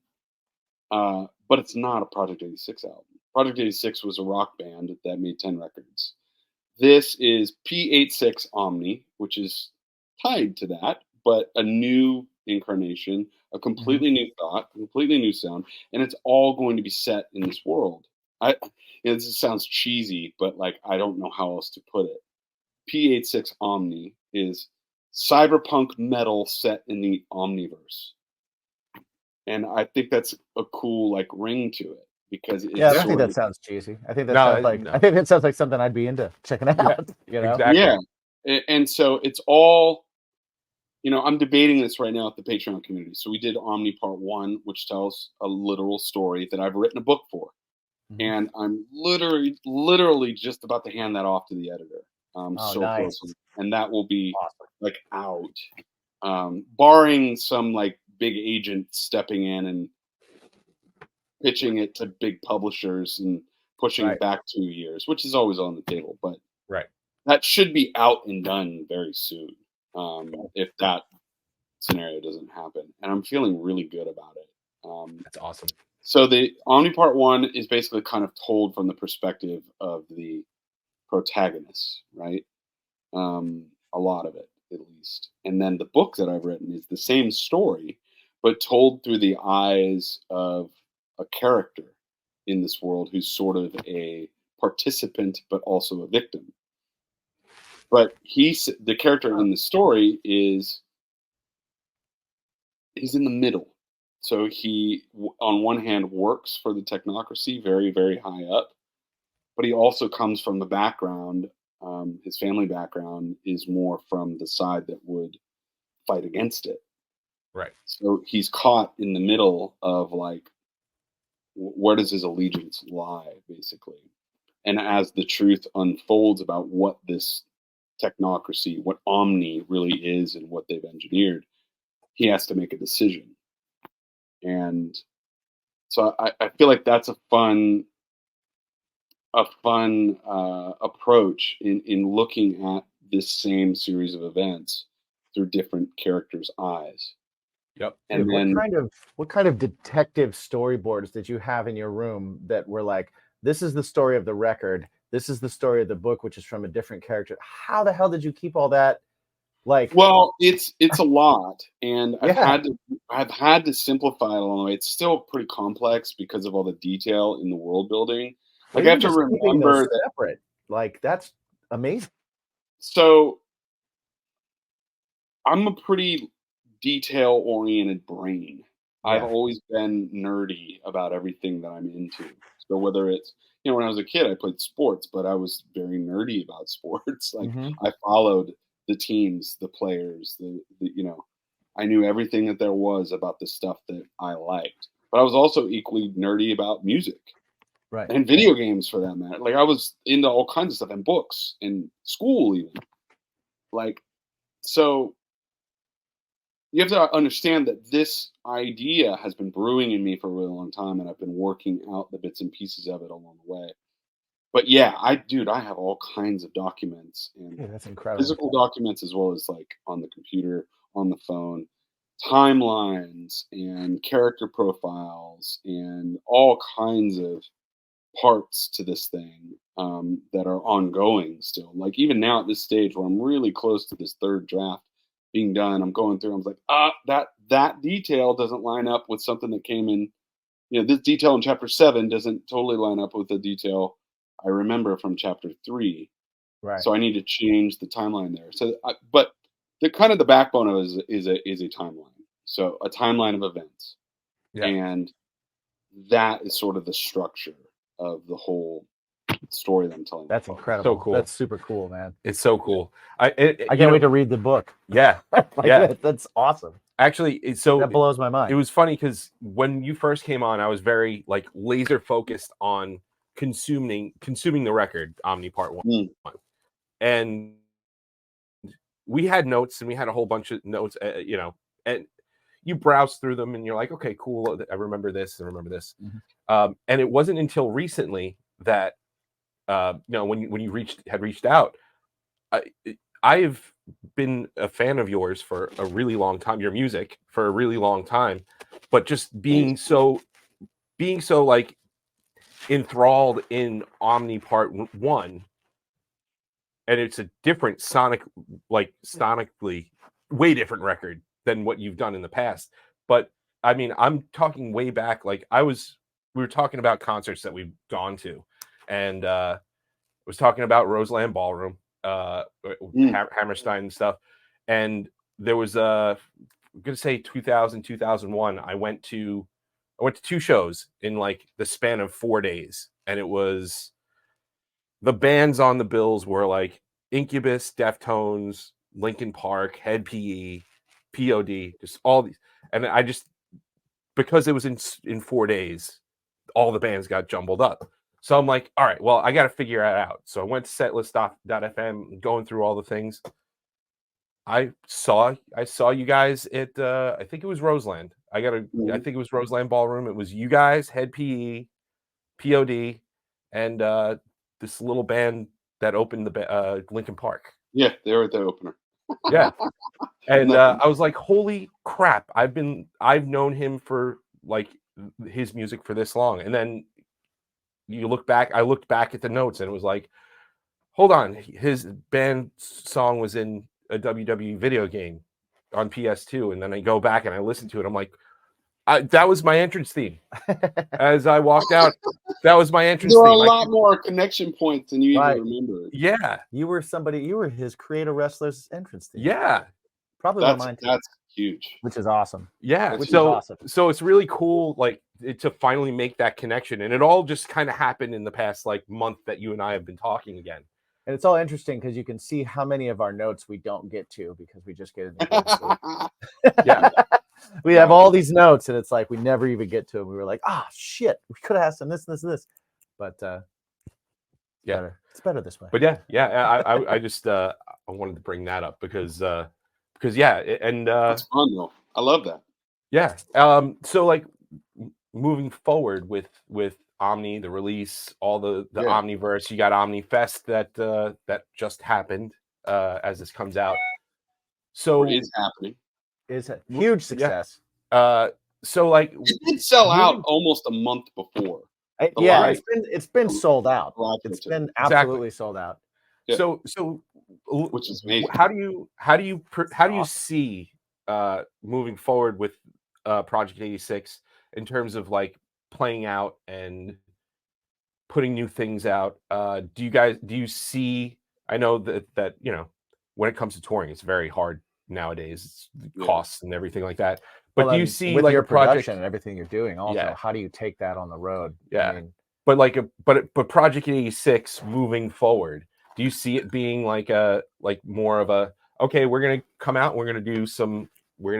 but it's not a Project 86 album. Project 86 was a rock band that made 10 records. This is P86 Omni, which is tied to that, but a new incarnation, a completely new thought, a completely new sound, and it's all going to be set in this world. This sounds cheesy, but like I don't know how else to put it. P86 Omni is cyberpunk metal set in the OMNI-Verse, and I think that's a cool like ring to it. Because I don't think that sounds cheesy. I think that sounds like something I'd be into checking out. Exactly. Yeah, and so it's all. I'm debating this right now at the Patreon community. So we did Omni Part 1, which tells a literal story that I've written a book for, and I'm literally just about to hand that off to the editor. Close, and that will be like out, barring some like big agent stepping in and pitching it to big publishers and pushing it back 2 years, which is always on the table. But that should be out and done very soon if that scenario doesn't happen. And I'm feeling really good about it. That's awesome. So the Omni Part 1 is basically kind of told from the perspective of the protagonists, right? A lot of it, at least. And then the book that I've written is the same story, but told through the eyes of a character in this world who's sort of a participant, but also a victim. But the character in the story he's in the middle. So he, on one hand, works for the technocracy very, very high up, but he also comes from the background. His family background is more from the side that would fight against it. Right. So he's caught in the middle of like, where does his allegiance lie, basically? And as the truth unfolds about what this technocracy, what Omni really is and what they've engineered, he has to make a decision. And so I feel like that's a fun approach in looking at this same series of events through different characters' eyes. Yep. And then, what kind of detective storyboards did you have in your room that were like, this is the story of the record, this is the story of the book, which is from a different character? How the hell did you keep all that? Like, well, it's a lot, and I've had to simplify it along the way. It's still pretty complex because of all the detail in the world building. Like I have to remember that separate. Like that's amazing. So I'm a pretty detail-oriented brain. Yeah. I've always been nerdy about everything that I'm into. So whether it's, when I was a kid, I played sports, but I was very nerdy about sports. Like I followed the teams, the players, I knew everything that there was about the stuff that I liked. But I was also equally nerdy about music. Right. And video games for that matter. Like I was into all kinds of stuff, and books and school even. Like, so you have to understand that this idea has been brewing in me for a really long time, and I've been working out the bits and pieces of it along the way. But yeah, I have all kinds of documents and That's incredible. physical documents as well as like on the computer, on the phone, timelines and character profiles and all kinds of parts to this thing that are ongoing still. Like even now at this stage where I'm really close to this third draft being done, I'm going through. I'm like, that detail doesn't line up with something that came in. This detail in chapter 7 doesn't totally line up with the detail I remember from chapter 3. Right. So I need to change the timeline there. So, but the kind of the backbone of it is a timeline. So a timeline of events, and that is sort of the structure of the whole story that I'm telling. That's incredible. So cool. That's super cool, man. It's so cool. I can't wait to read the book. Yeah, That's awesome. Actually, that blows my mind. It was funny because when you first came on, I was very like laser focused on consuming the record Omni Part 1, and we had notes and we had a whole bunch of notes, and you browse through them and you're like, okay, cool, I remember this and remember this. And it wasn't until recently that when you had reached out, I've been a fan of yours for a really long time, your music for a really long time, but just being so like enthralled in Omni Part 1, and it's a different sonically way different record than what you've done in the past. But I mean, I'm talking way back, like we were talking about concerts that we've gone to, and was talking about Roseland Ballroom, Hammerstein and stuff. And there was I'm gonna say 2000, 2001. I went to 2 shows in like the span of 4 days, and it was the bands on the bills were like Incubus, Deftones, Linkin Park, Head PE, POD, just all these. And I just, because it was in 4 days, all the bands got jumbled up. So I'm like, all right, well, I got to figure it out. So I went to setlist.fm, going through all the things. I saw you guys at I think it was Roseland. I think it was Roseland Ballroom. It was you guys, Head PE, POD, and this little band that opened the Linkin Park. Yeah, they were at the opener. Yeah, and I was like, holy crap! I've known him for like his music for this long, and then I looked back at the notes, and it was like, hold on, his band song was in a WWE video game on PS2, and then I go back and I listen to it. I'm like, that was my entrance theme. As I walked out, that was my entrance theme. There were a lot more connection points than you even remember. Yeah. You were his Creator Wrestlers entrance theme. Yeah. Probably one of mine too. That's huge. Which is awesome. Yeah. Which is awesome. So it's really cool, like, to finally make that connection. And it all just kind of happened in the past like month that you and I have been talking again. And it's all interesting because you can see how many of our notes we don't get to because we just get in the Yeah. We have all these notes and it's like we never even get to them. We were like, shit, we could have asked them this and this and this. But it's better this way. But I just I wanted to bring that up because it's fun though. I love that. Yeah. So like moving forward with Omni, the release, all the OMNI-Verse, you got OMNI-Fest that just happened as this comes out. So it is happening. It's a huge success. Yeah. So like it did sell out almost a month before. It's been sold out. It's been absolutely sold out. Yeah. So which is amazing. How do you see moving forward with Project 86 in terms of like playing out and putting new things out? Do you see, I know that when it comes to touring, it's very hard nowadays, costs and everything like that. But do you see with like your a project production and everything you're doing also, how do you take that on the road? Yeah. I mean, but Project 86 moving forward, do you see it being like more of a, okay, we're going to come out and we're going to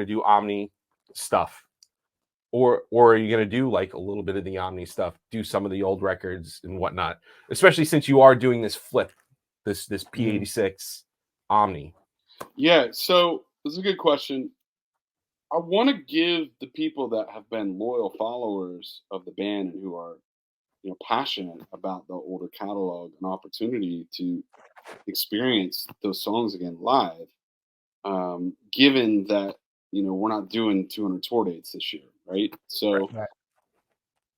do Omni stuff? Or are you going to do like a little bit of the Omni stuff, do some of the old records and whatnot, especially since you are doing this flip, this P86 Omni? Yeah, so this is a good question. I want to give the people that have been loyal followers of the band and who are, passionate about the older catalog an opportunity to experience those songs again live. Given that we're not doing 200 tour dates this year, right? So Right.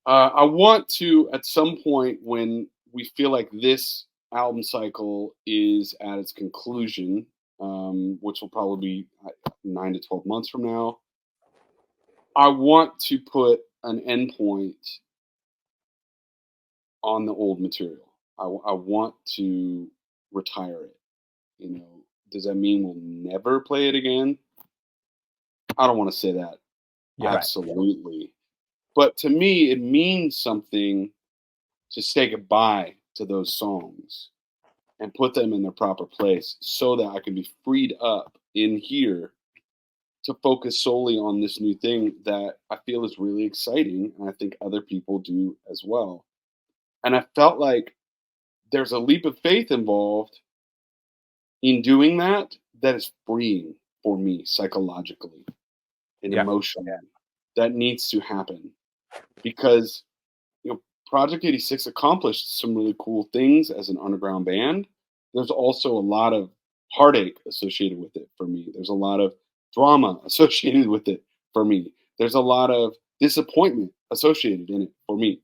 I want to, at some point when we feel like this album cycle is at its conclusion, which will probably be 9 to 12 months from now, I want to put an endpoint on the old material. I want to retire it. Does that mean we'll never play it again? I don't want to say that. Yeah. Absolutely. But to me, it means something to say goodbye to those songs and put them in their proper place so that I can be freed up in here to focus solely on this new thing that I feel is really exciting. And I think other people do as well. And I felt like there's a leap of faith involved in doing that is freeing for me psychologically and emotionally. That needs to happen because Project 86 accomplished some really cool things as an underground band. There's also a lot of heartache associated with it for me. There's a lot of drama associated with it for me. There's a lot of disappointment associated in it for me.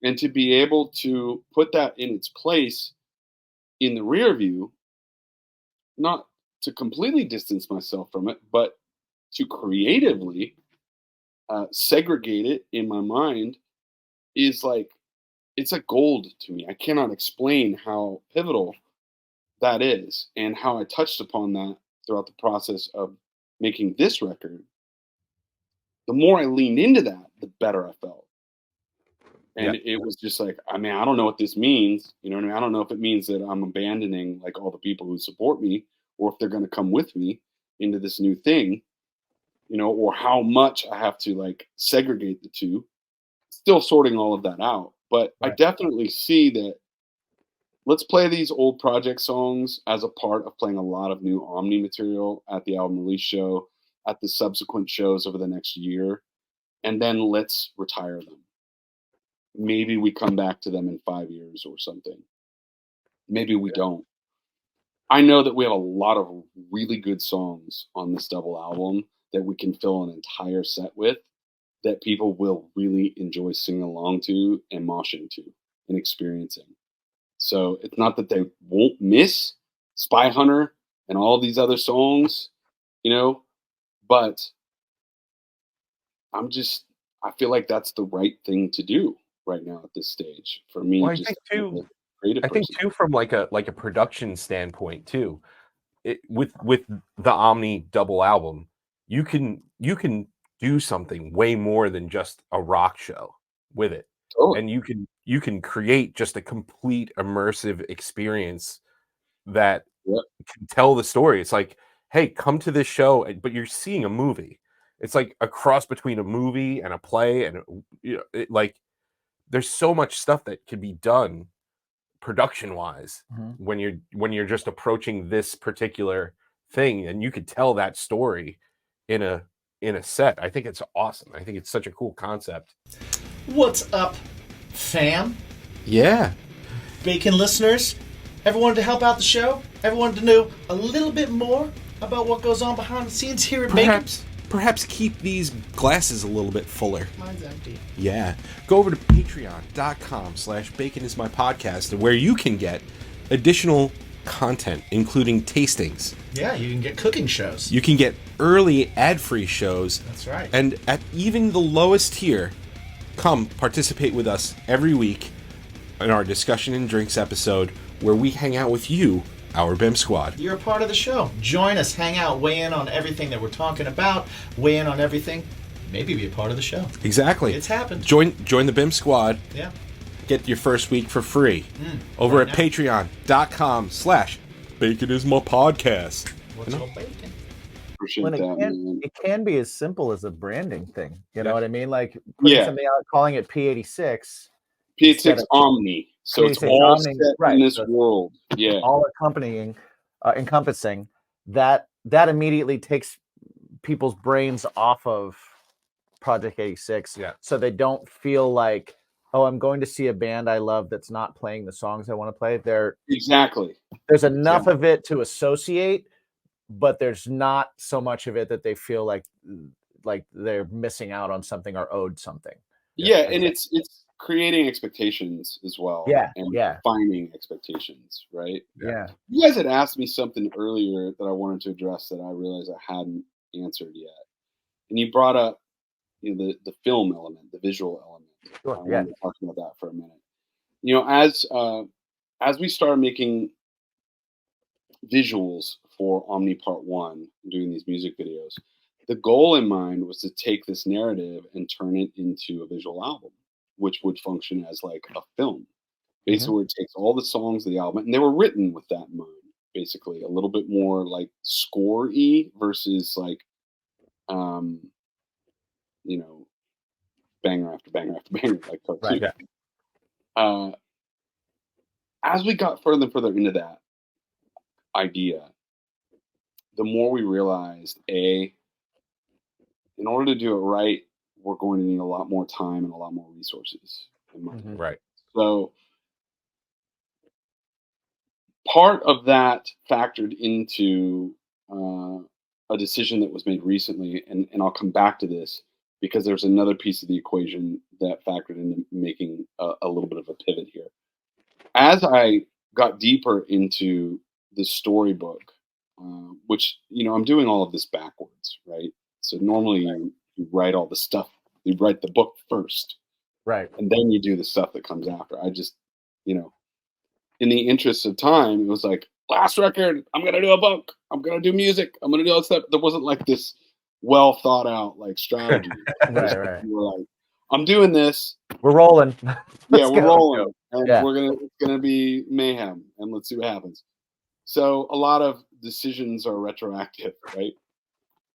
And to be able to put that in its place in the rear view, not to completely distance myself from it, but to creatively segregate it in my mind is like, it's a gold to me. I cannot explain how pivotal that is and how I touched upon that throughout the process of making this record. The more I leaned into that, the better I felt. And it was just like, I mean, I don't know what this means. You know what I mean? I don't know if it means that I'm abandoning like all the people who support me or if they're going to come with me into this new thing, or how much I have to like segregate the two. Still sorting all of that out. But I definitely see that let's play these old project songs as a part of playing a lot of new Omni material at the album release show, at the subsequent shows over the next year, and then let's retire them. Maybe we come back to them in 5 years or something. Maybe we don't. I know that we have a lot of really good songs on this double album that we can fill an entire set with that people will really enjoy singing along to and moshing to and experiencing. So it's not that they won't miss Spy Hunter and all these other songs, but I feel like that's the right thing to do right now at this stage for me. Well, I think too, from like a production standpoint too, with the Omni double album, you can do something way more than just a rock show with it. Totally. And you can create just a complete immersive experience that can tell the story. It's like, hey, come to this show, but you're seeing a movie. It's like a cross between a movie and a play, and there's so much stuff that can be done production wise when you're just approaching this particular thing, and you could tell that story in a set. I think it's awesome. I think it's such a cool concept. What's up, fam? Yeah. Bacon listeners, ever wanted to help out the show? Ever wanted to know a little bit more about what goes on behind the scenes here at Bacon? Perhaps keep these glasses a little bit fuller. Mine's empty. Yeah. Go over to patreon.com/baconismypodcast, where you can get additional content, including tastings. Yeah, you can get cooking shows. You can get early ad-free shows. That's right. And at even the lowest tier, come participate with us every week in our Discussion and Drinks episode, where we hang out with you, our BIMP squad. You're a part of the show. Join us, hang out, weigh in on everything that we're talking about, weigh in on everything, maybe be a part of the show. Exactly. It's happened. Join the BIMP squad. Yeah. Get your first week for free over at patreon.com/baconismypodcast. What's up, Bacon? Appreciate it can be as simple as a branding thing. You know what I mean? Like putting something out, calling it P86. P86 Omni. So it's all set in this world. Yeah. All encompassing that immediately takes people's brains off of Project 86, Yeah. so they don't feel like, oh, I'm going to see a band I love that's not playing the songs I want to play. Exactly. There's enough of it to associate, but there's not so much of it that they feel like they're missing out on something or owed something. Yeah, and it's creating expectations as well. Yeah, and yeah. defining expectations, right? Yeah. You guys had asked me something earlier that I wanted to address that I realized I hadn't answered yet, and you brought up, you know, the film element, the visual element. Sure, I wanted to talk about that for a minute. You know, as we started making visuals for Omni Part 1, doing these music videos, the goal in mind was to take this narrative and turn it into a visual album, which would function as like a film. Basically, where it takes all the songs of the album, and they were written with that in mind, basically, a little bit more like score-y versus like, you know, banger after banger after banger, like cartoon. Right. Yeah. As we got further and further into that idea, the more we realized, in order to do it right, we're going to need a lot more time and a lot more resources and money. Right. So part of that factored into a decision that was made recently, and I'll come back to this because there's another piece of the equation that factored into making a little bit of a pivot here. As I got deeper into the storybook, which, you know, I'm doing all of this backwards, right? So normally you write all the stuff, you write the book first, Right. and then you do the stuff that comes after. I just, you know, in the interest of time, it was like, last record, I'm going to do a book, I'm going to do music, I'm going to do all this stuff. There wasn't like this well thought out like strategy. Right. We were like, I'm doing this. We're rolling. Yeah, we're rolling. And Yeah. it's gonna be mayhem, and let's see what happens. So a lot of decisions are retroactive, right?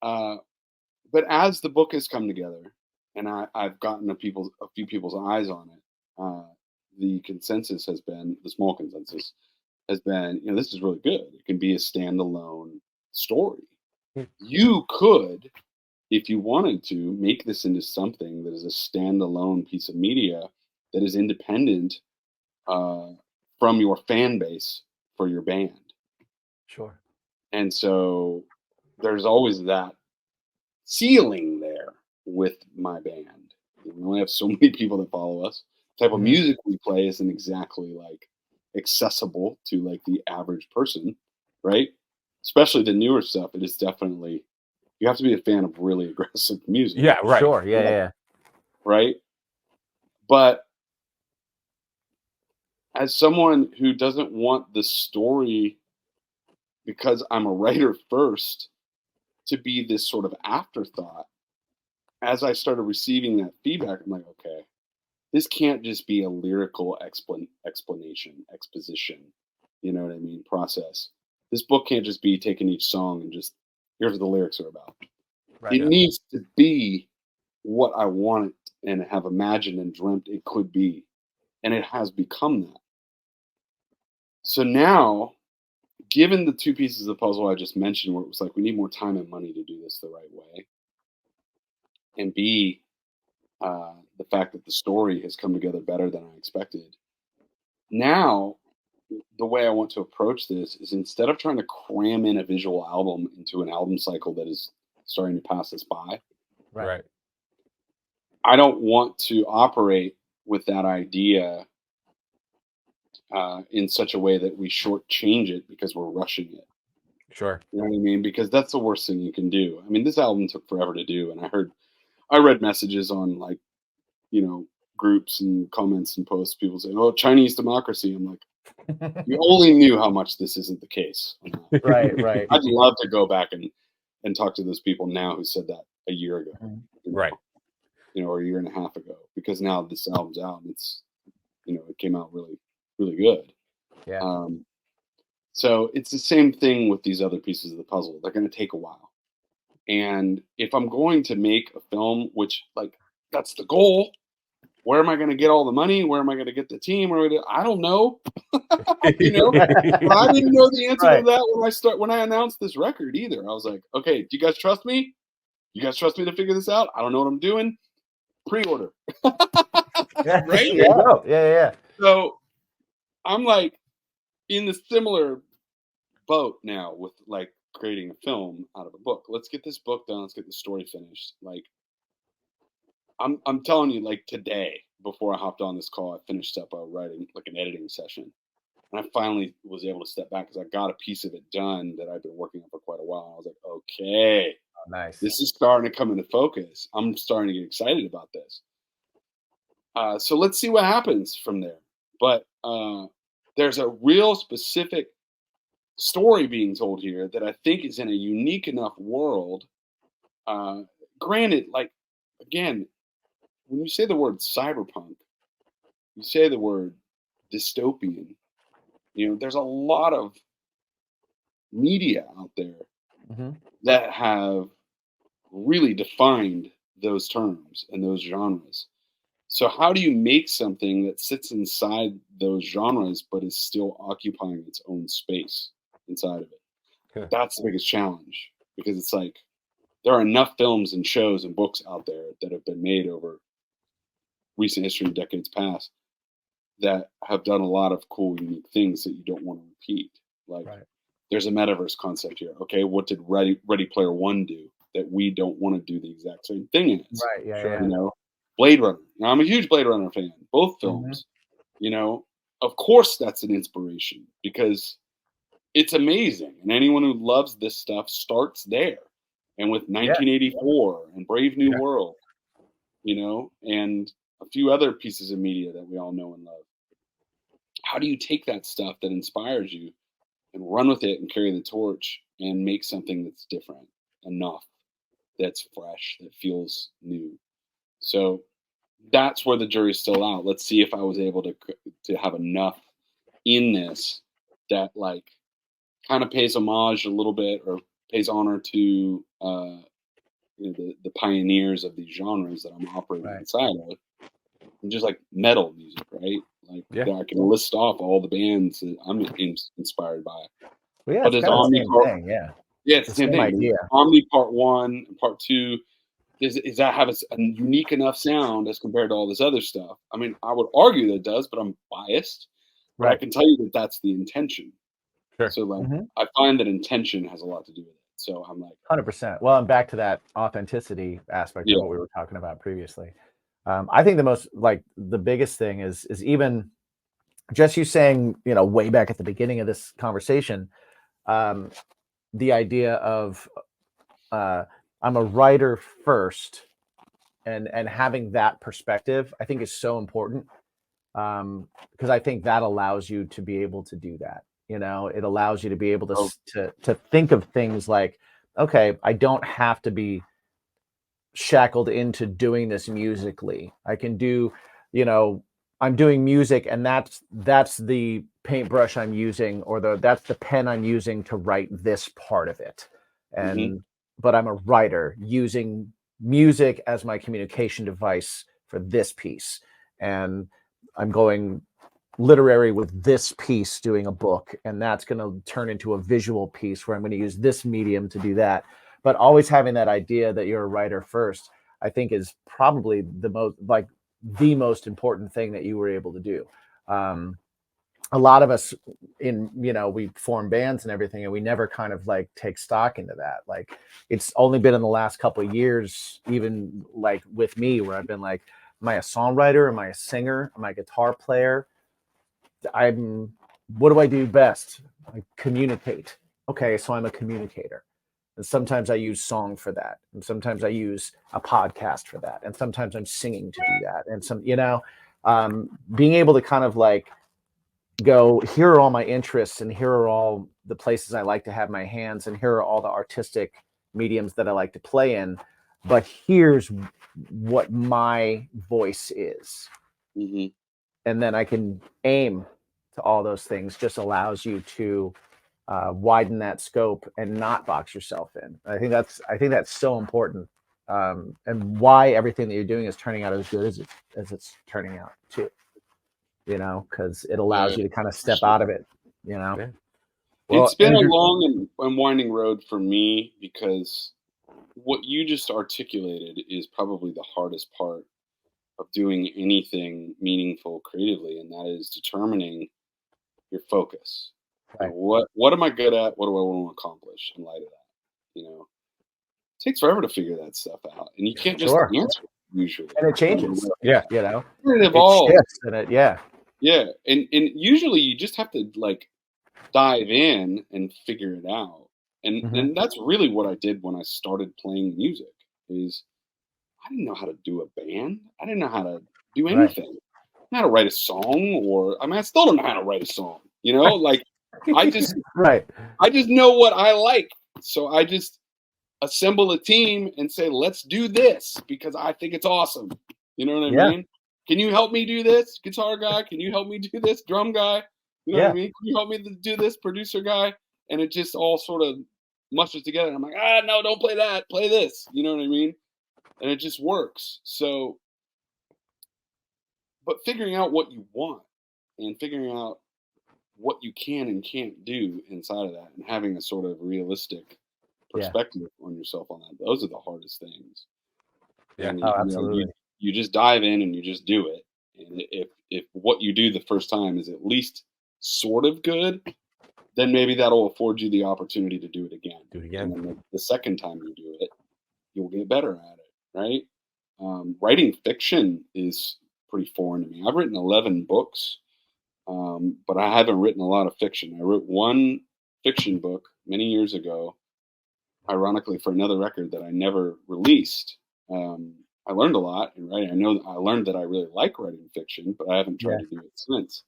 But as the book has come together, and I've gotten a few people's eyes on it, the consensus has been, the small consensus has been, you know, this is really good. It can be a standalone story. You could, if you wanted to, make this into something that is a standalone piece of media that is independent from your fan base for your band. Sure. And so there's always that ceiling there with my band. We only have so many people that follow us. The type of music we play isn't exactly like accessible to like the average person, right? Especially the newer stuff. It is definitely, you have to be a fan of really aggressive music. Yeah, right. Sure. Yeah. Right? But as someone who doesn't want the story, because I'm a writer first, to be this sort of afterthought, as I started receiving that feedback, I'm like, okay, this can't just be a lyrical explanation, exposition, you know what I mean, process. This book can't just be taking each song and just, here's what the lyrics are about. Right. It needs to be what I want it and have imagined and dreamt it could be. And it has become that. So now, given the two pieces of the puzzle I just mentioned, where it was like, we need more time and money to do this the right way, and B, the fact that the story has come together better than I expected. Now, the way I want to approach this is, instead of trying to cram in a visual album into an album cycle that is starting to pass us by, Right. I don't want to operate with that idea in such a way that we shortchange it because we're rushing it. Sure. You know what I mean? Because that's the worst thing you can do. I mean, this album took forever to do, and I read messages on, like, you know, groups and comments and posts, people saying, "Oh, Chinese democracy." I'm like, you only knew how much this isn't the case. Right. I'd love to go back and talk to those people now who said that a year ago, Right. You know, or a year and a half ago, because now this album's out and it's, you know, it came out really, really good. Yeah. So it's the same thing with these other pieces of the puzzle. They're going to take a while. And if I'm going to make a film, which, like, that's the goal, where am I going to get all the money? Where am I going to get the team? I don't know. You know, but I didn't know the answer to that when I announced this record either. I was like, okay, do you guys trust me? You guys trust me to figure this out? I don't know what I'm doing. Pre-order. Yeah, Right? Yeah. So I'm like in the similar boat now with like creating a film out of a book. Let's get this book done. Let's get the story finished. Like I'm telling you, like today, before I hopped on this call, I finished up writing like an editing session. And I finally was able to step back because I got a piece of it done that I've been working on for quite a while. And I was like, okay, Nice. this is starting to come into focus. I'm starting to get excited about this. So let's see what happens from there. But there's a real specific story being told here that I think is in a unique enough world. Granted, like, again, when you say the word cyberpunk, you say the word dystopian, there's a lot of media out there that have really defined those terms and those genres. So how do you make something that sits inside those genres but is still occupying its own space inside of it? Okay. That's the biggest challenge, because it's like there are enough films and shows and books out there that have been made over recent history, decades past, that have done a lot of cool, unique things that you don't want to repeat. Like, there's a metaverse concept here. Okay, what did Ready Player One do that we don't want to do the exact same thing in? Right. Yeah. Blade Runner. Now, I'm a huge Blade Runner fan. Both films. Of course, that's an inspiration because it's amazing, and anyone who loves this stuff starts there. And with 1984 and Brave New World, and a few other pieces of media that we all know and love. How do you take that stuff that inspires you and run with it and carry the torch and make something that's different enough, that's fresh, that feels new? So that's where the jury's still out. Let's see if I was able to have enough in this that like kind of pays homage a little bit or pays honor to the pioneers of these genres that I'm operating inside of. And just like metal music, right? Like I can list off all the bands that I'm inspired by. Well, yeah, but it's kind of the same thing. Yeah, it's the same thing. Idea. Omni Part 1 and Part 2, is that have a unique enough sound as compared to all this other stuff? I mean, I would argue that it does, but I'm biased. But I can tell you that that's the intention. Sure. So like, I find that intention has a lot to do with it. So I'm like 100%. Well, I'm back to that authenticity aspect of what we were talking about previously. I think the biggest thing is even just you saying, way back at the beginning of this conversation, the idea of I'm a writer first, and having that perspective, I think is so important, because I think that allows you to be able to do that. It allows you to be able to think of things like, okay, I don't have to be shackled into doing this musically. I can do, I'm doing music, and that's the paintbrush I'm using, or that's the pen I'm using to write this part of it. And but I'm a writer using music as my communication device for this piece, and I'm going literary with this piece, doing a book, and that's going to turn into a visual piece where I'm going to use this medium to do that. But always having that idea that you're a writer first, I think, is probably the most important thing that you were able to do. A lot of us we form bands and everything, and we never kind of like take stock into that. Like, it's only been in the last couple of years, even like with me, where I've been like, am I a songwriter? Am I a singer? Am I a guitar player? What do I do best? I communicate. Okay, so I'm a communicator. And sometimes I use song for that. And sometimes I use a podcast for that. And sometimes I'm singing to do that. And being able to kind of like go, here are all my interests, and here are all the places I like to have my hands, and here are all the artistic mediums that I like to play in. But here's what my voice is. And then I can aim to all those things. Just allows you to widen that scope and not box yourself in. I think that's so important, and why everything that you're doing is turning out as good as it's turning out too. Because it allows you to kind of step out of it. Well, it's been a long and winding road for me, because what you just articulated is probably the hardest part of doing anything meaningful creatively, and that is determining your focus. You know, Right. what am I good at? What do I want to accomplish in light of that? You know, it takes forever to figure that stuff out, and you can't just Sure. answer it usually. And it changes. Yeah. You know, It it evolves. shifts and it, yeah. Yeah, and usually you just have to like dive in and figure it out. And Mhm. and that's really what I did when I started playing music. Is I didn't know how to do a band. I didn't know how to do Right. anything. I didn't know how to write a song, or I mean, I still don't know how to write a song. You know, like I just Right. I just know what I like. So I just assemble a team and say, let's do this because I think it's awesome. You know what I Yeah. mean? Can you help me do this, guitar guy? Can you help me do this, drum guy? You know what Yeah. I mean? Can you help me do this, producer guy? And it just all sort of mushes together. And I'm like, no, don't play that. Play this. You know what I mean? And it just works. So, but figuring out what you want and figuring out what you can and can't do inside of that and having a sort of realistic Yeah. perspective on yourself on that, those are the hardest things. Yeah. And Oh, you know, absolutely. you just dive in and you just do it. And if what you do the first time is at least sort of good, then maybe that'll afford you the opportunity to do it again. Do it And again. then the second time you do it, you'll get better at it, right? Writing fiction is pretty foreign to me. I've written 11 books, but I haven't written a lot of fiction. I wrote one fiction book many years ago, ironically, for another record that I never released. I learned a lot in writing. I learned that I really like writing fiction, but I haven't tried Yeah. to do it since.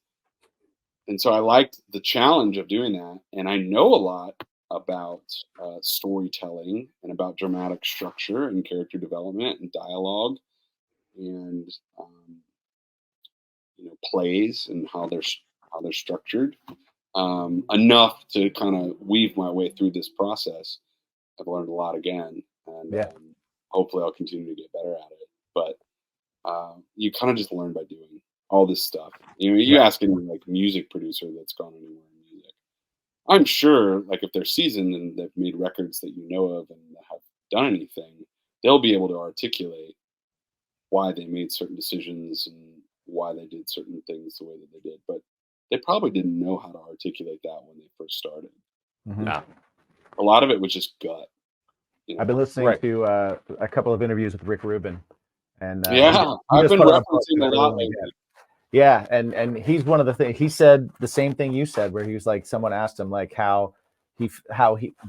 And so I liked the challenge of doing that. And I know a lot about storytelling and about dramatic structure and character development and dialogue and plays and how they're structured, enough to kind of weave my way through this process. I've learned a lot again, and Yeah. hopefully I'll continue to get better at it. But you kind of just learn by doing all this stuff. You know, you ask any like music producer that's gone anywhere in music, I'm sure like if they're seasoned and they've made records that you know of and have done anything, they'll be able to articulate why they made certain decisions and why they did certain things the way that they did. But they probably didn't know how to articulate that when they first started. Mhm. No. A lot of it was just gut. You know? I've been listening Right. to a couple of interviews with Rick Rubin, and Yeah, he I've just been put out a book referencing that a I really lot wanna lately. get. Yeah, and he's one of the things he said the same thing you said, where he was like, someone asked him like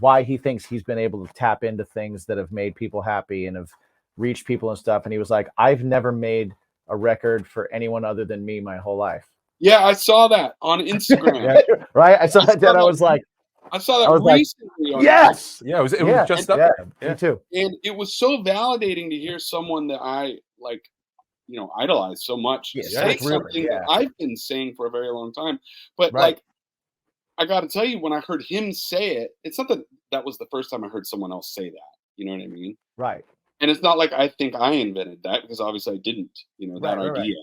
why he thinks he's been able to tap into things that have made people happy and have reached people and stuff, and he was like, I've never made a record for anyone other than me my whole life. Yeah, I saw that on Instagram. Right? I saw that. I was like, I saw that I was like, recently on Instagram. yes. Yeah, it was Yeah. just Yeah, up there. me too. And it was so validating to hear someone that I like, idolize so much Yeah, say Rick Rubin, something yeah. that I've been saying for a very long time. But Right. like, I got to tell you, when I heard him say it, it's not that was the first time I heard someone else say that. You know what I mean? Right. And it's not like I think I invented that, because obviously I didn't. That Right. idea.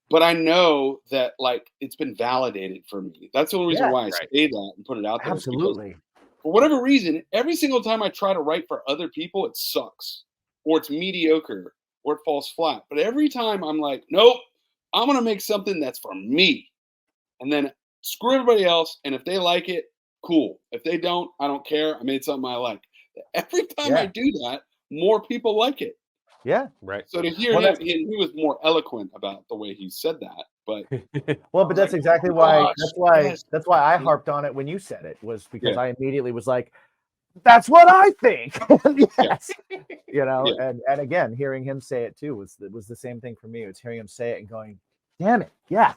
But I know that like it's been validated for me. That's the only reason Yeah. why I say that and put it out there. is because Absolutely. for whatever reason, every single time I try to write for other people, it sucks, or it's mediocre, or it falls flat. But every time I'm like, nope, I'm going to make something that's for me. And then screw everybody else. And if they like it, cool. If they don't, I don't care. I made something I like. Every time I Yeah. do that, more people like it. Yeah. Right. So to hear Well, him, he was more eloquent about the way he said that. But Well, but that's like, exactly oh why. gosh, yes. That's why I Yeah. harped on it when you said it, was because Yeah. I immediately was like, "That's what I think." Yes, Yeah. and again, hearing him say it too was the same thing for me. It was hearing him say it and going, "Damn it, yeah,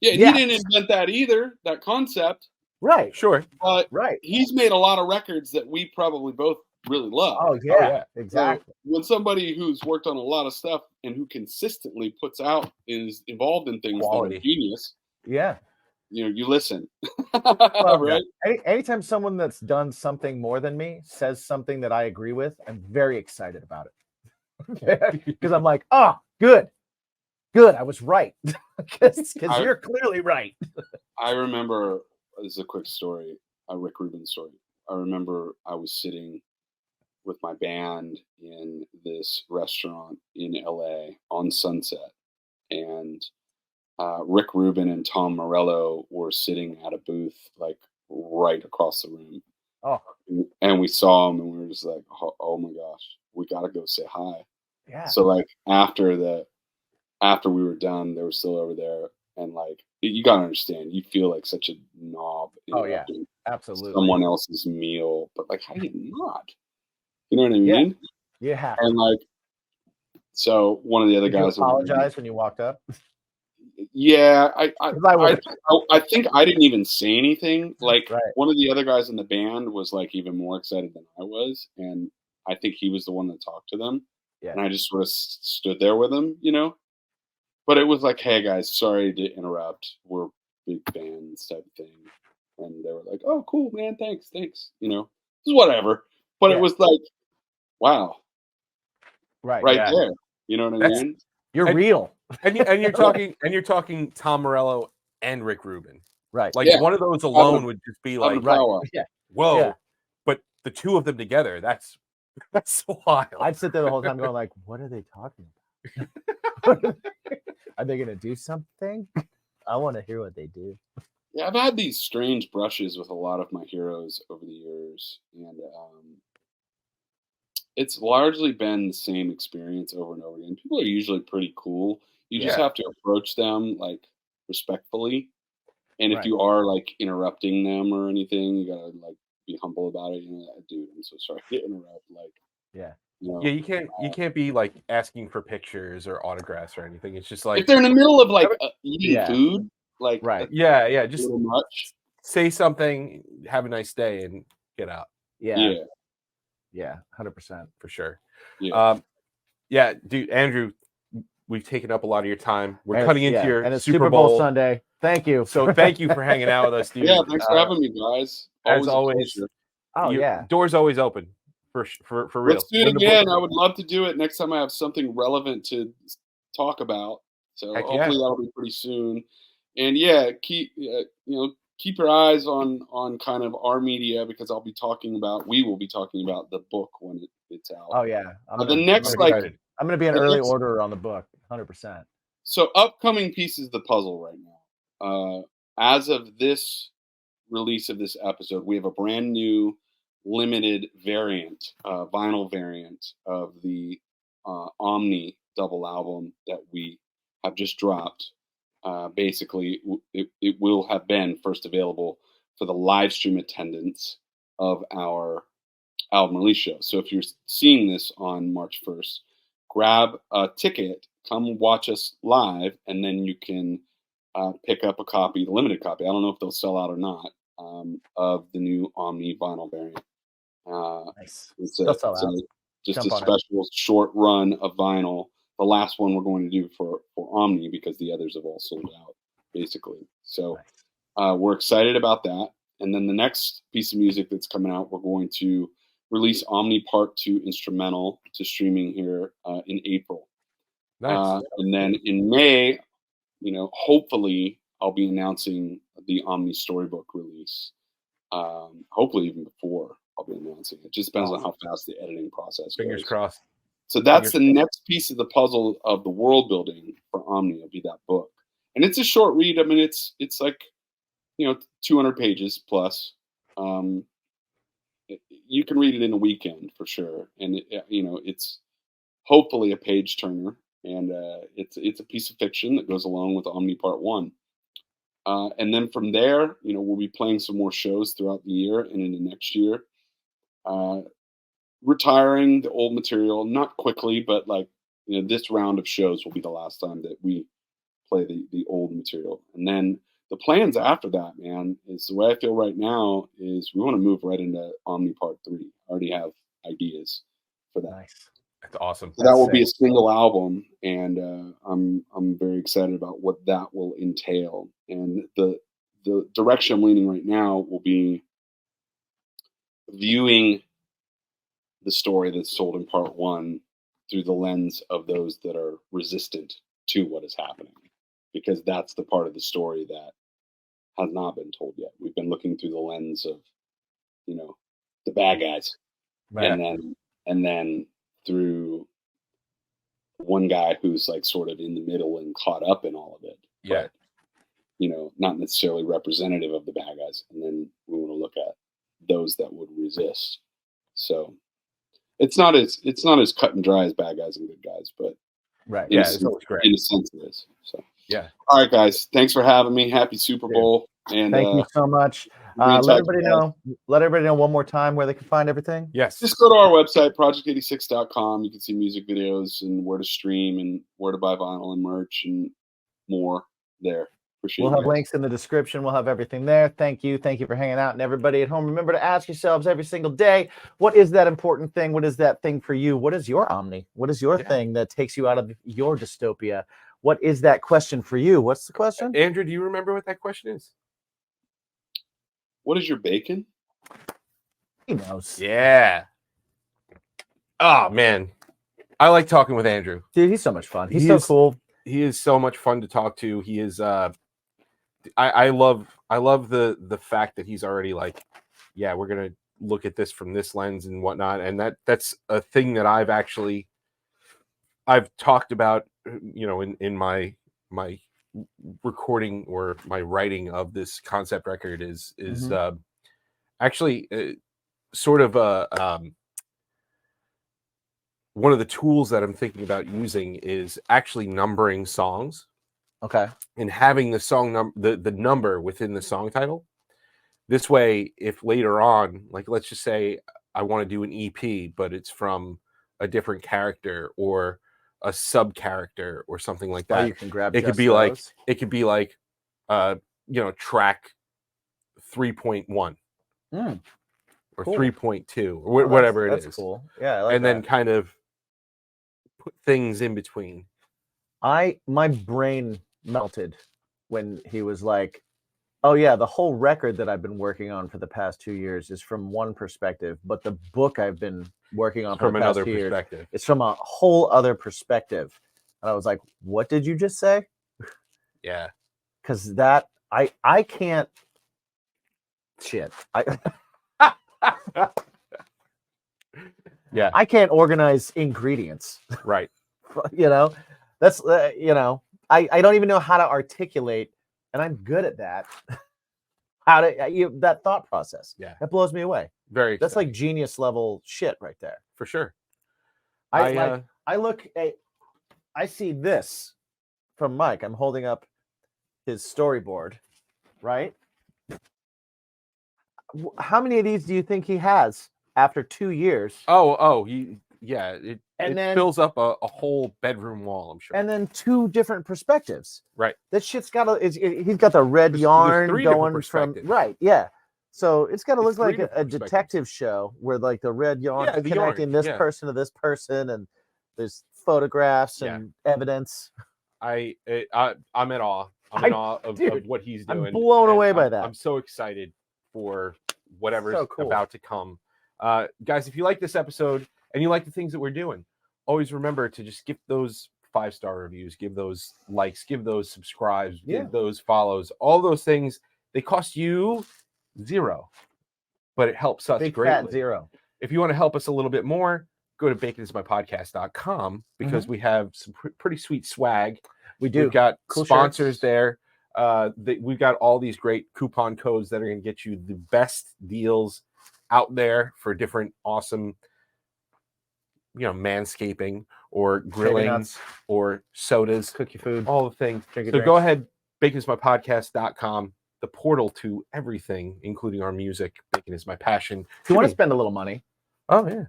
Yeah, and Yes. he didn't invent that either, that concept. right, Sure. But right." he's made a lot of records that we probably both really love. Oh yeah, yeah. exactly. So when somebody who's worked on a lot of stuff and who consistently puts out, is involved in things that Quality. are genius, Yeah. you listen. Well, Right? anytime someone that's done something more than me says something that I agree with, I'm very excited about it. Because I'm like, oh, good, I was right. Because you're clearly right. I remember, this is a quick story, a Rick Rubin story. I remember I was sitting with my band in this restaurant in LA on Sunset, and Rick Rubin and Tom Morello were sitting at a booth like right across the room. Oh, And we saw them, and we were just like, oh my gosh, we got to go say hi. yeah. So like after we were done, they were still over there, and like you gotta understand, you feel like such a knob Oh, yeah. interrupting Absolutely. someone else's meal, but like how do you not? You know what I Yeah. mean? You have And to. like, so one of the other Did you guys, apologize when you walked up? yeah, I 'Cause I would. I think I didn't even say anything. Like Right. one of the other guys in the band was like even more excited than I was, and I think he was the one that talked to them. Yeah. And I just sort of stood there with him, you know. But it was like, hey guys, sorry to interrupt. We're big fans type of thing. And they were like, oh, cool, man, thanks. You know, it's whatever. But Yeah. it was like, wow, Right. right Yeah. there. You know what I That's- mean? You're And- real. And you're talking Tom Morello and Rick Rubin. Right. Like Yeah. one of those alone would just be Having like, a powwow. Yeah. whoa. Yeah. But the two of them together, that's wild. I'd sit there the whole time going like, what are they talking about? Are they going to do something? I want to hear what they do. Yeah, I've had these strange brushes with a lot of my heroes over the years, and it's largely been the same experience over and over again. People are usually pretty cool. You just Yeah. have to approach them like respectfully, and if Right. you are like interrupting them or anything, you gotta like be humble about it. You know, dude, I'm so sorry to interrupt. Like, Yeah. you know, Yeah, you can't be like asking for pictures or autographs or anything. It's just if like they're in the middle of like eating Yeah. food, like Right. that's yeah, a just little much. say something, have a nice day, and get out Yeah. Yeah, Yeah. 100%. for sure. yeah. Yeah, dude, Andrew, we've taken up a lot of your time. We're And cutting it's- into yeah, your and it's Super Bowl Sunday. Thank you. So thank you for hanging out with us, dude. Yeah, thanks for having me, guys. As A always, pleasure. Oh, yeah. doors always open for real. Let's do it again. I would love to do it next time I have something relevant to talk about. So Heck hopefully that'll be pretty soon. And yeah, keep keep your eyes on kind of our media, because we will be talking about the book when it's out. Oh, yeah. I'm gonna be an the early next- order on the book. 100%. So upcoming pieces of the puzzle right now. As of this release of this episode, we have a brand new limited variant, vinyl variant of the Omni double album that we have just dropped. Basically, it will have been first available for the live stream attendance of our album release show. So if you're seeing this on March 1st, grab a ticket, come watch us live, and then you can pick up a copy, the limited copy. I don't know if they'll sell out or not, of the new Omni vinyl variant. Nice. It's They'll sell out. just Jump a on it. special short run of vinyl. The last one we're going to do for Omni, because the others have all sold out, basically. So Nice. we're excited about that. And then the next piece of music that's coming out, we're going to release Omni Part 2 instrumental to streaming here in April. Nice. And then in May, hopefully I'll be announcing the Omni Storybook release. Hopefully even before I'll be announcing it. Just depends on how fast the editing process Fingers goes. crossed. So that's the next piece of the puzzle of the world building for Omni. Will be that book, and it's a short read. I mean, it's like 200 pages plus. You can read it in a weekend for sure, and it's hopefully a page turner, and it's a piece of fiction that goes along with Omni Part 1. And then from there, we'll be playing some more shows throughout the year and into next year. Retiring the old material, not quickly, but this round of shows will be the last time that we play the old material. And then the plans after that, man, is the way I feel right now is we want to move right into Omni Part 3. I already have ideas for that. Nice. That's awesome. So that will be a single album, and I'm very excited about what that will entail. And the direction I'm leaning right now will be viewing the story that's told in Part 1 through the lens of those that are resistant to what is happening, because that's the part of the story that has not been told yet. We've been looking through the lens of the bad guys, Right. and then and then through one guy who's like sort of in the middle and caught up in all of it. Yeah. But, not necessarily representative of the bad guys. And then we want to look at those that would resist. So it's not as cut and dry as bad guys and good guys, but Right. in, Yeah, a, it's sense, always great. in a sense it is. So Yeah. all right, guys. Thanks for having me. Happy Super Bowl. And Thank you so much. Let everybody know one more time where they can find everything. Yes. Just go to our website, project86.com. You can see music videos and where to stream and where to buy vinyl and merch and more there. Appreciate We'll it, have guys. links in the description. We'll have everything there. Thank you. Thank you for hanging out. And everybody at home, remember to ask yourselves every single day, what is that important thing? What is that thing for you? What is your Omni? What is your thing that takes you out of your dystopia? What is that question for you? What's the question? Andrew, do you remember what that question is? What is your bacon? He knows. Yeah. Oh, man. I like talking with Andrew. Dude, he's so much fun. He's so cool. He is so much fun to talk to. He is I love the fact that he's already like, yeah, we're gonna look at this from this lens and whatnot. And that's a thing that I've talked about, in my recording or my writing of this concept record is actually sort of one of the tools that I'm thinking about using is actually numbering songs. Okay. And having the song the number within the song title. This way, if later on, like let's just say I want to do an EP, but it's from a different character or a sub character or something like that. Oh, you can grab it could be like track 3.1 or cool. 3.2 or whatever it is. That's cool. Yeah, I like and that. then kind of put things in between. My brain melted when he was like, oh yeah, the whole record that I've been working on for the past 2 years is from one perspective, but the book I've been working on for From the past another 2 years, perspective. it's from a whole other perspective. And I was like, what did you just say? Yeah. Because that I can't shit. Yeah. I can't organize ingredients. Right. That's I don't even know how to articulate, and I'm good at that. That thought process. Yeah. That blows me away. Very That's exciting. like genius level shit right there. For sure. I see this from Mike. I'm holding up his storyboard, right? How many of these do you think he has after 2 years? It then fills up a whole bedroom wall, I'm sure. And then 2 different perspectives. Right. That shit's got he's got the red yarn going from right. Yeah. So it's got to look like a detective show where like the red yarn connecting this person to this person, and there's photographs and evidence. I'm in awe. I'm in awe of what he's doing. I'm blown away by that. I'm so excited for whatever's about to come. Guys, if you like this episode and you like the things that we're doing, always remember to just give those 5-star reviews, give those likes, give those subscribes, give those follows, all those things. They cost you 0, but it helps us Big greatly. Fat 0. If you want to help us a little bit more, go to baconismypodcast.com because we have some pretty sweet swag. We do. We've got cool sponsors shirts there. We've got all these great coupon codes that are going to get you the best deals out there for different awesome, manscaping or grilling or sodas, cookie food, all the things. So go ahead, baconismypodcast.com, the portal to everything, including our music. Bacon is my passion. If you want to spend a little money, oh yeah,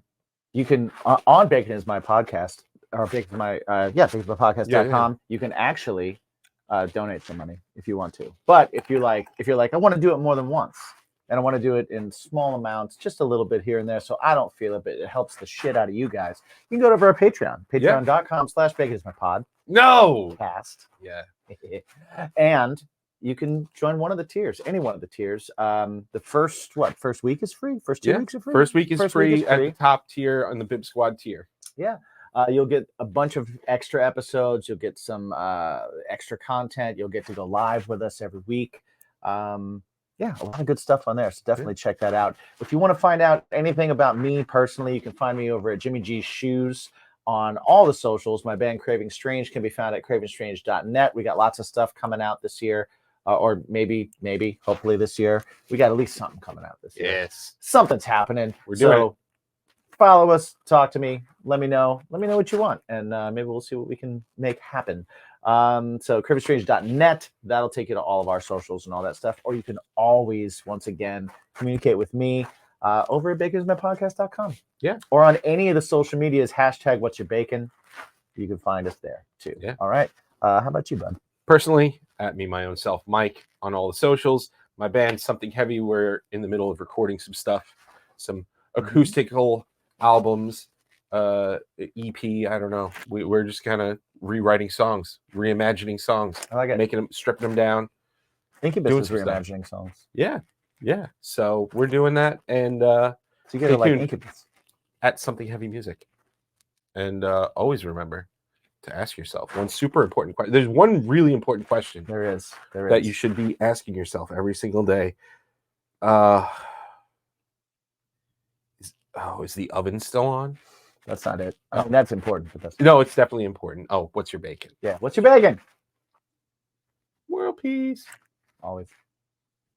you can on Bacon is my podcast or Bacon is my baconismypodcast.com. You can actually donate some money if you want to. But if you're like I want to do it more than once, and I want to do it in small amounts, just a little bit here and there, so I don't feel it, but it helps the shit out of you guys. You can go over our Patreon, patreon.com/baconismypod. No cast. Yeah. And you can join one of the tiers, any one of the tiers. The first week is free. First 2 weeks are free. First week is free at the top tier on the BIMP Squad tier. Yeah. You'll get a bunch of extra episodes. You'll get some extra content. You'll get to go live with us every week. Yeah, a lot of good stuff on there. So definitely check that out. If you want to find out anything about me personally, you can find me over at Jimmy G's Shoes on all the socials. My band Craving Strange can be found at cravingstrange.net. We got lots of stuff coming out this year, or maybe, hopefully this year. We got at least something coming out this year. Yes. Something's happening. We're doing it. Follow us, talk to me, let me know what you want, and maybe we'll see what we can make happen. So cravingstrange.net, that'll take you to all of our socials and all that stuff. Or you can always, once again, communicate with me over at bakersmanpodcast.com. Yeah. Or on any of the social medias, hashtag what's your bacon. You can find us there too. Yeah. All right. How about you, bud? Personally, at me, my own self, Mike, on all the socials. My band, Something Heavy, we're in the middle of recording some stuff, some acoustical albums, EP. I don't know. We're just kind of rewriting songs, reimagining songs. I like it. Stripping them down. Incubus is reimagining songs. Yeah. So we're doing that, and so you gotta like Incubus at Something Heavy Music, and always remember to ask yourself one super important question. There's one really important question. There is that you should be asking yourself every single day. Is the oven still on? That's not it. I mean, that's important, but that's no, it's definitely important. Oh, what's your bacon? Yeah, what's your bacon? World peace. Always.